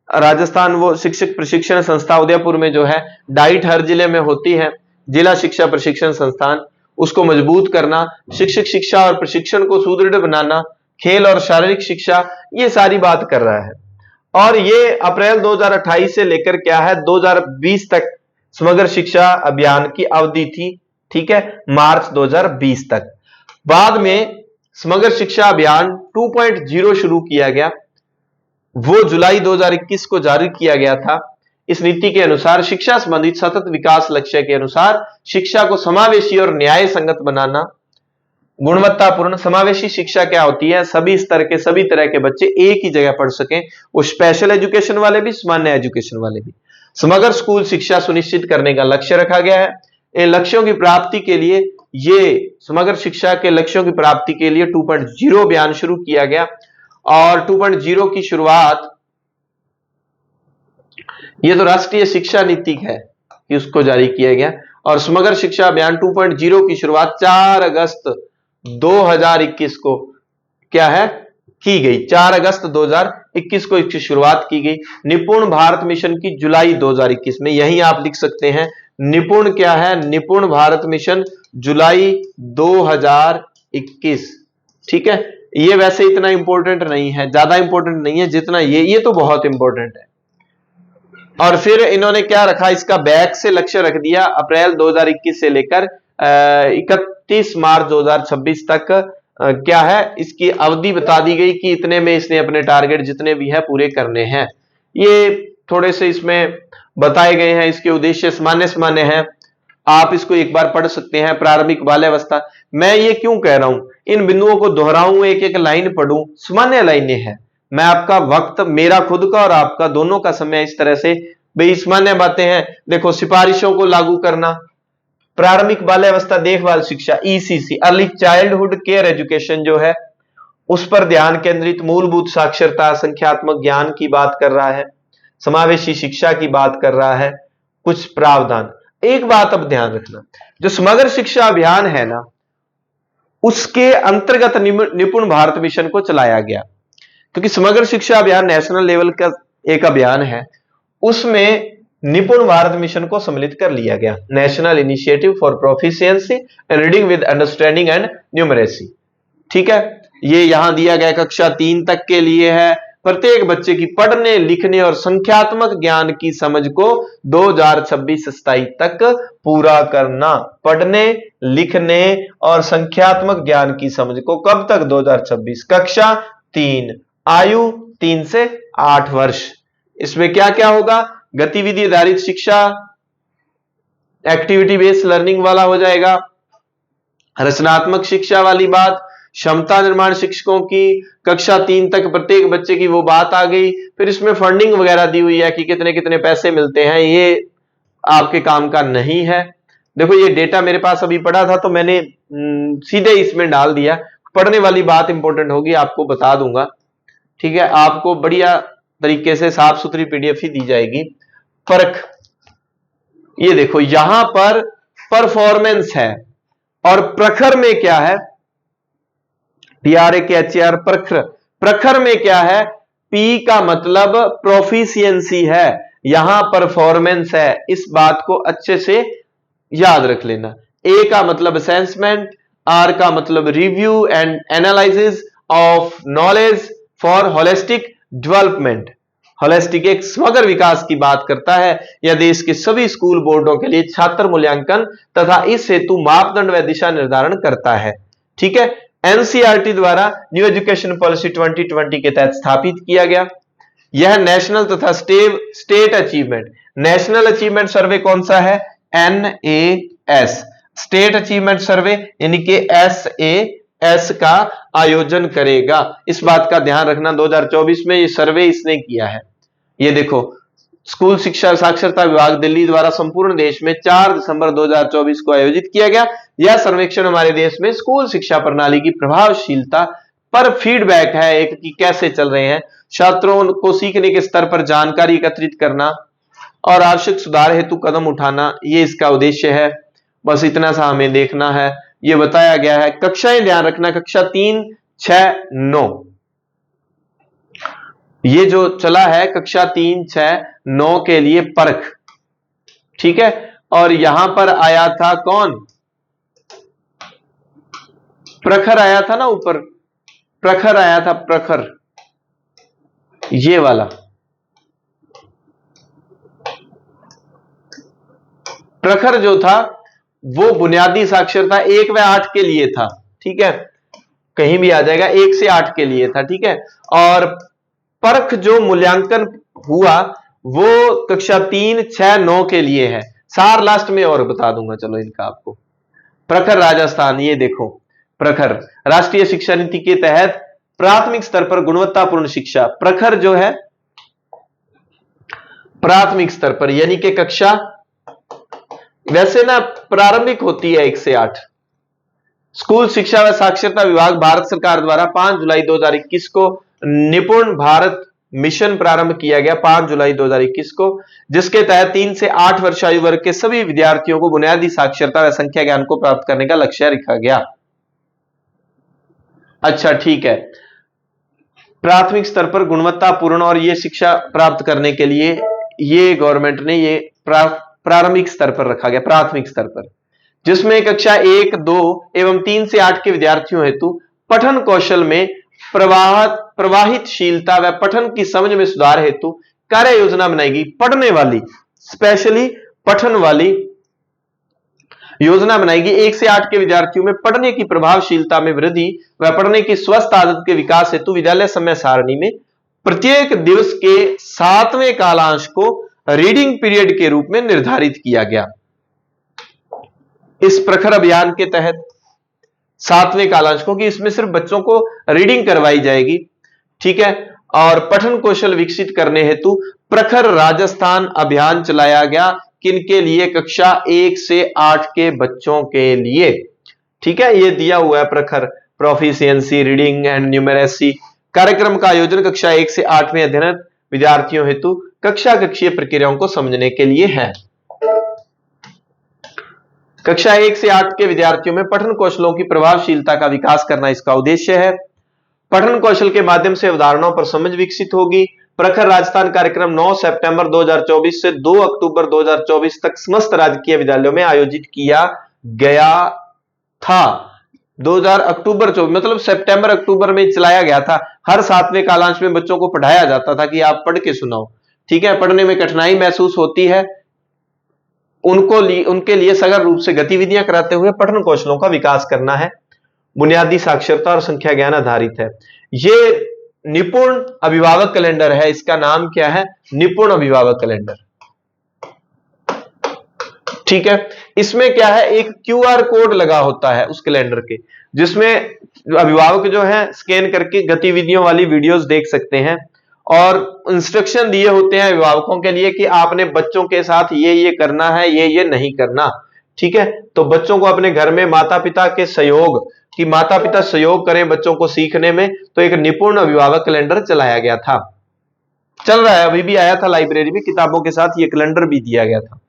राजस्थान, वो शिक्षक प्रशिक्षण संस्था उदयपुर में जो है, डाइट हर जिले में होती है, जिला शिक्षा प्रशिक्षण संस्थान, उसको मजबूत करना, शिक्षक शिक्षा और प्रशिक्षण को सुदृढ़ बनाना, खेल और शारीरिक शिक्षा, ये सारी बात कर रहा है। और ये अप्रैल 2028 से लेकर क्या है 2020 तक समग्र शिक्षा अभियान की अवधि थी, ठीक है, मार्च 2020 तक। बाद में समग्र शिक्षा अभियान 2.0 शुरू किया गया, वो जुलाई 2021 को जारी किया गया था। इस नीति के अनुसार शिक्षा संबंधित सतत विकास लक्ष्य के अनुसार शिक्षा को समावेशी और न्याय संगत बनाना, गुणवत्तापूर्ण। समावेशी शिक्षा क्या होती है, सभी स्तर के सभी तरह के बच्चे एक ही जगह पढ़ सकें, वो स्पेशल एजुकेशन वाले भी, सामान्य एजुकेशन वाले भी। समग्र स्कूल शिक्षा सुनिश्चित करने का लक्ष्य रखा गया है। इन लक्ष्यों की प्राप्ति के लिए, ये समग्र शिक्षा के लक्ष्यों की प्राप्ति के लिए 2.0 अभियान शुरू किया गया। और 2.0 की शुरुआत, ये तो राष्ट्रीय शिक्षा नीति है कि उसको जारी किया गया, और समग्र शिक्षा अभियान 2.0 की शुरुआत 4 अगस्त 2021 को क्या है की गई। 4 अगस्त 2021 को इसकी शुरुआत की गई। निपुण भारत मिशन की जुलाई 2021 में, यही आप लिख सकते हैं निपुण क्या है, निपुण भारत मिशन जुलाई 2021, ठीक है। ये वैसे इतना इंपॉर्टेंट नहीं है, ज्यादा इंपॉर्टेंट नहीं है जितना ये तो बहुत इंपॉर्टेंट है। और फिर इन्होंने क्या रखा, इसका बैक से लक्ष्य रख दिया अप्रैल 2021 से लेकर 31 मार्च 2026 तक क्या है, इसकी अवधि बता दी गई कि इतने में इसने अपने टारगेट जितने भी है पूरे करने हैं। ये थोड़े से इसमें बताए गए हैं, इसके उद्देश्य सामान्य हैं, आप इसको एक बार पढ़ सकते हैं। प्रारंभिक बाल्यावस्था, मैं ये क्यों कह रहा हूं, इन बिंदुओं को दोहराऊं, एक एक लाइन पढ़ूं, सामान्य लाइनें हैं। मैं आपका वक्त, मेरा खुद का और आपका दोनों का समय इस तरह से, भाई सामान्य बातें हैं। देखो, सिफारिशों को लागू करना, प्रारंभिक बाल्यावस्था देखभाल शिक्षा, ECC early childhood care education जो है उस पर ध्यान केंद्रित, मूलभूत साक्षरता, संख्यात्मक ज्ञान की बात कर रहा है, समावेशी शिक्षा की बात कर रहा है, कुछ प्रावधान। एक बात अब ध्यान रखना, जो समग्र शिक्षा अभियान है ना, उसके अंतर्गत निपुण भारत मिशन को चलाया गया, क्योंकि समग्र शिक्षा अभियान नेशनल लेवल का एक अभियान है, उसमें निपुण भारत मिशन को सम्मिलित कर लिया गया, national initiative for proficiency in reading with understanding and numeracy, ठीक है। ये यहां दिया गया कक्षा 3 तक के लिए है, प्रत्येक बच्चे की पढ़ने लिखने और संख्यात्मक ज्ञान की समझ को 2026-27 तक पूरा करना। पढ़ने लिखने और संख्यात्मक ज्ञान की समझ को कब तक? 2026। कक्षा 3, आयु 3 से 8 वर्ष। इसमें क्या क्या होगा? गतिविधि आधारित शिक्षा, एक्टिविटी बेस्ड लर्निंग वाला हो जाएगा, रचनात्मक शिक्षा वाली बात, क्षमता निर्माण शिक्षकों की, कक्षा 3 तक प्रत्येक बच्चे की वो बात आ गई। फिर इसमें फंडिंग वगैरह दी हुई है कि कितने कितने पैसे मिलते हैं, ये आपके काम का नहीं है। देखो ये डेटा मेरे पास अभी पड़ा था तो मैंने सीधे इसमें डाल दिया। पढ़ने वाली बात इंपॉर्टेंट होगी, आपको बता दूंगा, ठीक है। आपको बढ़िया तरीके से साफ सुथरी पीडीएफ ही दी जाएगी। फर्क ये देखो, यहां पर परफॉर्मेंस है और प्रखर में क्या है? PRAKHER, प्रखर। प्रखर में क्या है? P का मतलब प्रोफिशिएंसी है, यहां परफॉर्मेंस है। इस बात को अच्छे से याद रख लेना। A का मतलब असेसमेंट, R का मतलब review and analysis of knowledge for holistic development. Holistic एक समग्र विकास की बात करता है। यह देश के सभी स्कूल बोर्डों के लिए छात्र मूल्यांकन तथा इस हेतु मापदंड व दिशा निर्धारण करता है, ठीक है। एनसीईआरटी द्वारा न्यू एजुकेशन पॉलिसी 2020 के तहत स्थापित किया गया। यह नेशनल तथा स्टेट अचीवमेंट, नेशनल अचीवमेंट सर्वे कौन सा है? NAS। स्टेट अचीवमेंट सर्वे यानी कि SAS का आयोजन करेगा। इस बात का ध्यान रखना, 2024 में ये सर्वे इसने किया है। ये देखो, स्कूल शिक्षा साक्षरता विभाग दिल्ली द्वारा संपूर्ण देश में 4 दिसंबर 2024 को आयोजित किया गया। यह सर्वेक्षण हमारे देश में स्कूल शिक्षा प्रणाली की प्रभावशीलता पर फीडबैक है एक कि कैसे चल रहे हैं, छात्रों को सीखने के स्तर पर जानकारी एकत्रित करना और आवश्यक सुधार हेतु कदम उठाना, ये इसका उद्देश्य है। बस इतना सा हमें देखना है, ये बताया गया है। कक्षाएं ध्यान रखना, कक्षा 3, 6, 9, ये जो चला है कक्षा 3, 6, 9 के लिए परख, ठीक है। और यहां पर आया था कौन? प्रखर आया था ना, ऊपर प्रखर आया था, प्रखर ये वाला। प्रखर जो था वो बुनियादी साक्षरता 1 व 8 के लिए था, ठीक है, कहीं भी आ जाएगा, 1 से 8 के लिए था, ठीक है। और परख जो मूल्यांकन हुआ वो कक्षा 3, 6, 9 के लिए है। सार लास्ट में और बता दूंगा, चलो इनका आपको। प्रखर राजस्थान, ये देखो प्रखर राष्ट्रीय शिक्षा नीति के तहत प्राथमिक स्तर पर गुणवत्तापूर्ण शिक्षा। प्रखर जो है प्राथमिक स्तर पर यानी कि कक्षा, वैसे ना प्रारंभिक होती है 1 से 8। स्कूल शिक्षा व साक्षरता विभाग भारत सरकार द्वारा 5 जुलाई 2021 को निपुण भारत मिशन प्रारंभ किया गया, 5 जुलाई 2021 को, जिसके तहत 3 से 8 वर्ष आयु वर्ग के सभी विद्यार्थियों को बुनियादी साक्षरता व संख्या ज्ञान को प्राप्त करने का लक्ष्य रखा गया। अच्छा ठीक है, प्राथमिक स्तर पर गुणवत्तापूर्ण और ये शिक्षा प्राप्त करने के लिए ये गवर्नमेंट ने ये प्रारंभिक स्तर पर रखा गया, प्राथमिक स्तर पर, जिसमें कक्षा 1, 2 एवं 3 से 8 के विद्यार्थियों हेतु पठन कौशल में प्रवाहितशीलता व पठन की समझ में सुधार हेतु कार्य योजना बनाएगी। पढ़ने वाली, स्पेशली पठन वाली योजना बनाएगी। 1 से 8 के विद्यार्थियों में पढ़ने की प्रभावशीलता में वृद्धि व पढ़ने की स्वस्थ आदत के विकास हेतु विद्यालय समय सारणी में प्रत्येक दिवस के 7वें कालांश को रीडिंग पीरियड के रूप में निर्धारित किया गया। इस प्रखर अभियान के तहत 7वें कालांश को, कि इसमें सिर्फ बच्चों को रीडिंग करवाई जाएगी, ठीक है, और पठन कौशल विकसित करने हेतु प्रखर राजस्थान अभियान चलाया गया। किनके लिए? कक्षा 1 से 8 के बच्चों के लिए, ठीक है। ये दिया हुआ है प्रखर, प्रोफिशिएंसी, रीडिंग एंड न्यूमेरेसी। कार्यक्रम का आयोजन कक्षा 1 से 8 में अध्ययनरत विद्यार्थियों हेतु कक्षा कक्षीय प्रक्रियाओं को समझने के लिए है। कक्षा 1 से 8 के विद्यार्थियों में पठन कौशलों की प्रभावशीलता का विकास करना इसका उद्देश्य है। पठन कौशल के माध्यम से अवधारणाओं पर समझ विकसित होगी। प्रखर राजस्थान कार्यक्रम 9 सितंबर 2024 से 2 अक्टूबर 2024 तक समस्त राजकीय विद्यालयों में आयोजित किया गया था। अक्टूबर मतलब सितंबर अक्टूबर में चलाया गया था। हर 7वें कालांश में बच्चों को पढ़ाया जाता था कि आप पढ़ के सुनाओ। ठीक है, पढ़ने में कठिनाई महसूस होती है उनके लिए सघन रूप से गतिविधियां कराते हुए पठन कौशलों का विकास करना है। बुनियादी साक्षरता और संख्या ज्ञान आधारित है। यह निपुण अभिभावक कैलेंडर है। इसका नाम क्या है? निपुण अभिभावक कैलेंडर। ठीक है, इसमें क्या है, एक क्यूआर कोड लगा होता है उस कैलेंडर के, जिसमें अभिभावक जो है स्कैन करके गतिविधियों वाली वीडियोस देख सकते हैं और इंस्ट्रक्शन दिए होते हैं अभिभावकों के लिए कि आपने बच्चों के साथ ये करना है, ये नहीं करना। ठीक है, तो बच्चों को अपने घर में माता पिता के सहयोग कि माता पिता सहयोग करें बच्चों को सीखने में, तो एक निपुण अभिभावक कैलेंडर चलाया गया था। चल रहा है, अभी भी आया था लाइब्रेरी में, किताबों के साथ ये कैलेंडर भी दिया गया था।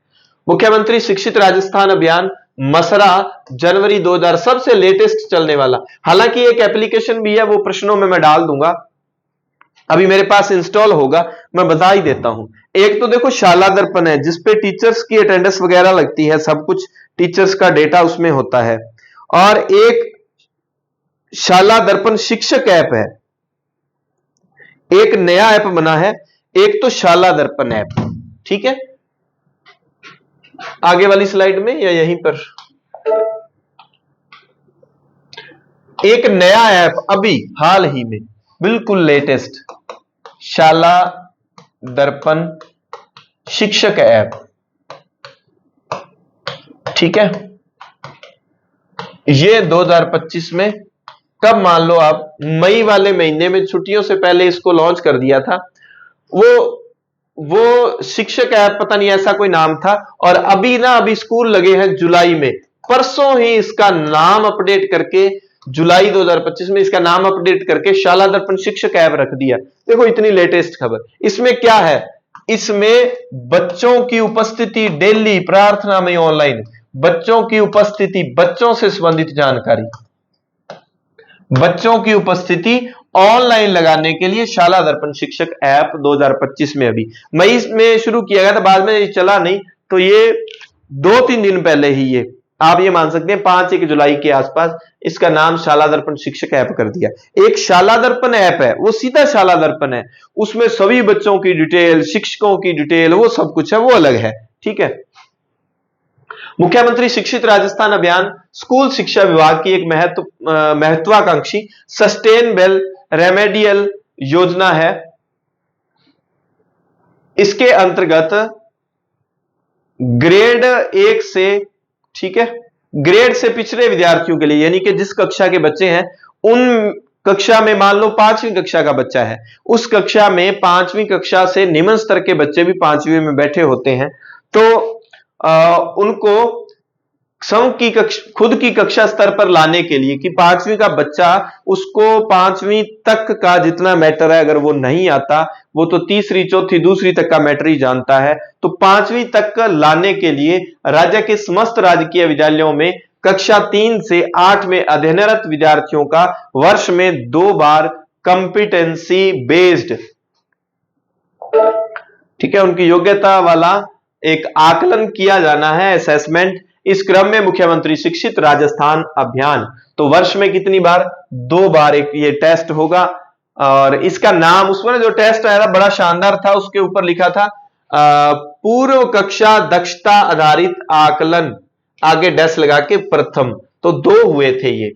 मुख्यमंत्री शिक्षित राजस्थान अभियान मसरा जनवरी 2000 सबसे लेटेस्ट चलने वाला। हालांकि एक एप्लीकेशन भी है, वो प्रश्नों में मैं डाल दूंगा, अभी मेरे पास इंस्टॉल होगा, मैं बता ही देता हूं। एक तो देखो शाला दर्पण है, जिसपे टीचर्स की अटेंडेंस वगैरह लगती है, सब कुछ टीचर्स का डेटा उसमें होता है। और एक शाला दर्पण शिक्षक ऐप है, एक नया ऐप बना है, एक तो शाला दर्पण ऐप। ठीक है, आगे वाली स्लाइड में या यहीं पर एक नया ऐप अभी हाल ही में बिल्कुल लेटेस्ट शाला दर्पण शिक्षक ऐप। ठीक है, ये 2025 में, कब मान लो आप मई वाले महीने में, छुट्टियों से पहले इसको लॉन्च कर दिया था। वो शिक्षक ऐप, पता नहीं ऐसा कोई नाम था। और अभी स्कूल लगे हैं जुलाई में, परसों ही इसका नाम अपडेट करके, जुलाई 2025 में इसका नाम अपडेट करके शाला दर्पण शिक्षक ऐप रख दिया। देखो इतनी लेटेस्ट खबर। इसमें क्या है, इसमें बच्चों की उपस्थिति डेली प्रार्थना में ऑनलाइन, बच्चों की उपस्थिति, बच्चों से संबंधित जानकारी, बच्चों की उपस्थिति ऑनलाइन लगाने के लिए शाला दर्पण शिक्षक ऐप 2025 में, अभी मई में शुरू किया गया था, बाद में ये चला नहीं, तो ये 2-3 दिन पहले ही, ये आप ये मान सकते हैं 5-1 जुलाई के आसपास इसका नाम शाला दर्पण शिक्षक ऐप कर दिया। एक शाला दर्पण ऐप है, वो सीधा शाला दर्पण है, उसमें सभी बच्चों की डिटेल, शिक्षकों की डिटेल, वो सब कुछ है, वो अलग है। ठीक है, मुख्यमंत्री शिक्षित राजस्थान अभियान स्कूल शिक्षा विभाग की एक महत्वाकांक्षी सस्टेनेबल रेमेडियल योजना है। इसके अंतर्गत ग्रेड 1 से, ठीक है, ग्रेड से पिछड़े विद्यार्थियों के लिए, यानी कि जिस कक्षा के बच्चे हैं, उन कक्षा में मान लो 5वीं कक्षा का बच्चा है, उस कक्षा में 5वीं कक्षा से निम्न स्तर के बच्चे भी 5वीं में बैठे होते हैं, तो उनको खुद की कक्षा स्तर पर लाने के लिए कि 5वीं का बच्चा, उसको 5वीं तक का जितना मैटर है, अगर वो नहीं आता, वो तो तीसरी, चौथी, दूसरी तक का मैटर ही जानता है, तो 5वीं तक लाने के लिए राज्य के समस्त राजकीय विद्यालयों में कक्षा 3 से 8 में अध्ययनरत विद्यार्थियों का वर्ष में 2 बार कंपिटेंसी बेस्ड, ठीक है, उनकी योग्यता वाला एक आकलन किया जाना है, असेसमेंट। इस क्रम में मुख्यमंत्री शिक्षित राजस्थान अभियान, तो वर्ष में कितनी बार? 2 बार एक ये टेस्ट होगा। और इसका नाम, उसमें जो टेस्ट आया था बड़ा शानदार था, उसके ऊपर लिखा था पूर्व कक्षा दक्षता आधारित आकलन, आगे डैश लगा के प्रथम, तो 2 हुए थे ये।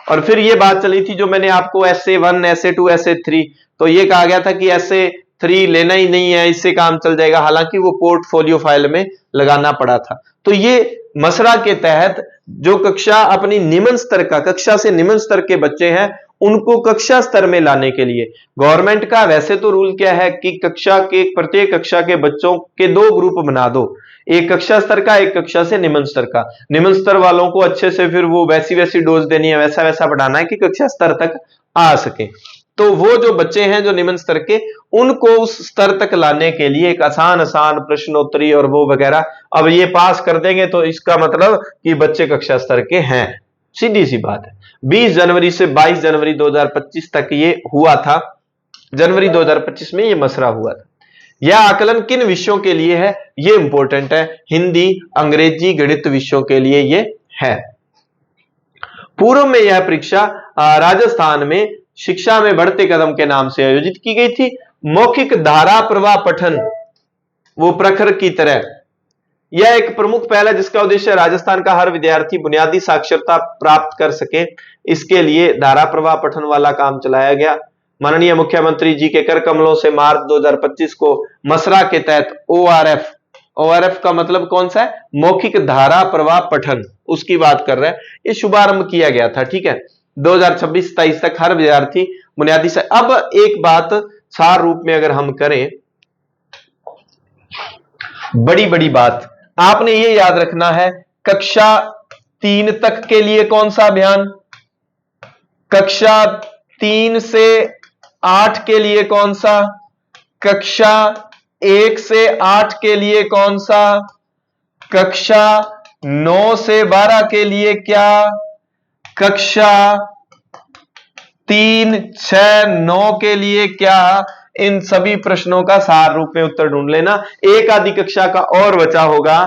और फिर ये बात चली थी जो मैंने आपको SA1, SA2, SA3, तो ये कहा गया था कि SA3 लेना ही नहीं है, इससे काम चल जाएगा, हालांकि वो पोर्टफोलियो फाइल में लगाना पड़ा था। तो ये मसरा के तहत जो कक्षा अपनी निम्न स्तर का, कक्षा से निम्न स्तर के बच्चे हैं, उनको कक्षा स्तर में लाने के लिए गवर्नमेंट का वैसे तो रूल क्या है कि प्रत्येक कक्षा के बच्चों के 2 ग्रुप बना दो, एक कक्षा स्तर का, एक कक्षा से निम्न स्तर का। निम्न स्तर वालों को अच्छे से फिर वो वैसी डोज देनी है, वैसा बढ़ाना है कि कक्षा स्तर तक आ सके। तो वो जो बच्चे हैं जो निम्न स्तर के, उनको उस स्तर तक लाने के लिए एक आसान प्रश्नोत्तरी और वो वगैरह, अब ये पास कर देंगे तो इसका मतलब कि बच्चे कक्षा स्तर के हैं, सीधी सी बात है। 20 जनवरी से 22 जनवरी 2025 तक ये हुआ था, जनवरी 2025 में ये मसरा हुआ था। यह आकलन किन विषयों के लिए है, ये इंपॉर्टेंट है, हिंदी, अंग्रेजी, गणित विषयों के लिए ये है। पूर्व में यह परीक्षा राजस्थान में शिक्षा में बढ़ते कदम के नाम से आयोजित की गई थी। मौखिक धारा प्रवाह पठन, वो प्रखर की तरह, यह एक प्रमुख पहल है जिसका उद्देश्य राजस्थान का हर विद्यार्थी बुनियादी साक्षरता प्राप्त कर सके। इसके लिए धारा प्रवाह पठन वाला काम चलाया गया। माननीय मुख्यमंत्री जी के कर कमलों से मार्च 2025 को मसरा के तहत ओआरएफ का मतलब कौन सा है? मौखिक धारा प्रवाह पठन, उसकी बात कर रहे हैं। ये शुभारंभ किया गया था, ठीक है। 2026-27 तक हर विद्यार्थी बुनियादी से। अब एक बात सार रूप में अगर हम करें, बड़ी बड़ी बात आपने ये याद रखना है, कक्षा 3 तक के लिए कौन सा अभियान, कक्षा 3 से 8 के लिए कौन सा, कक्षा 1 से 8 के लिए कौन सा, कक्षा 9 से 12 के लिए क्या, कक्षा 3, 6, 9 के लिए क्या, इन सभी प्रश्नों का सार रूप में उत्तर ढूंढ लेना। एक आधी कक्षा का और बचा होगा,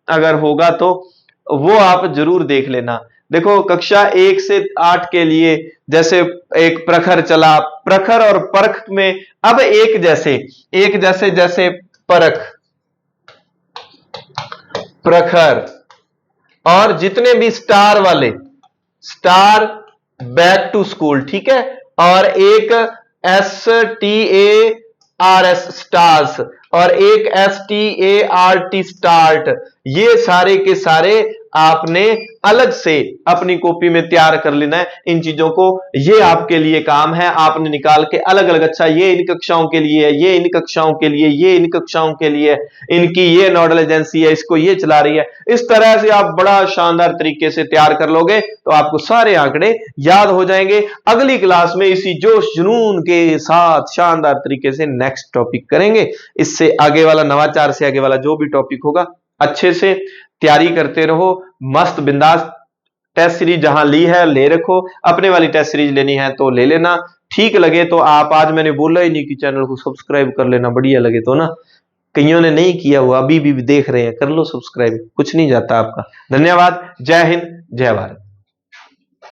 अगर होगा तो वो आप जरूर देख लेना। देखो कक्षा 1 से 8 के लिए जैसे एक प्रखर चला, प्रखर और परख में अब एक जैसे जैसे परख, प्रखर और जितने भी स्टार वाले, स्टार बैक टू स्कूल, ठीक है, और एक STARS स्टार्स और एक START स्टार्ट, ये सारे के सारे आपने अलग से अपनी कॉपी में तैयार कर लेना है इन चीजों को। ये आपके लिए काम है, आपने निकाल के अलग अलग, अच्छा ये इन कक्षाओं के लिए है, ये इन कक्षाओं के लिए, ये इन कक्षाओं के लिए, इनकी ये नोडल एजेंसी है, इसको ये चला रही है। इस तरह से आप बड़ा शानदार तरीके से तैयार कर लोगे तो आपको सारे आंकड़े याद हो जाएंगे। अगली क्लास में इसी जोश जुनून के साथ शानदार तरीके से नेक्स्ट टॉपिक करेंगे। इससे आगे वाला, नवाचार से आगे वाला जो भी टॉपिक होगा, अच्छे से तैयारी करते रहो, मस्त बिंदास। टेस्ट सीरीज जहां ली है ले रखो, अपने वाली टेस्ट सीरीज लेनी है तो ले लेना। ठीक लगे तो आप, आज मैंने बोला ही नहीं कि चैनल को सब्सक्राइब कर लेना, बढ़िया लगे तो ना, कईयों ने नहीं किया हुआ, अभी भी देख रहे हैं, कर लो सब्सक्राइब, कुछ नहीं जाता आपका। धन्यवाद, जय हिंद, जय भारत।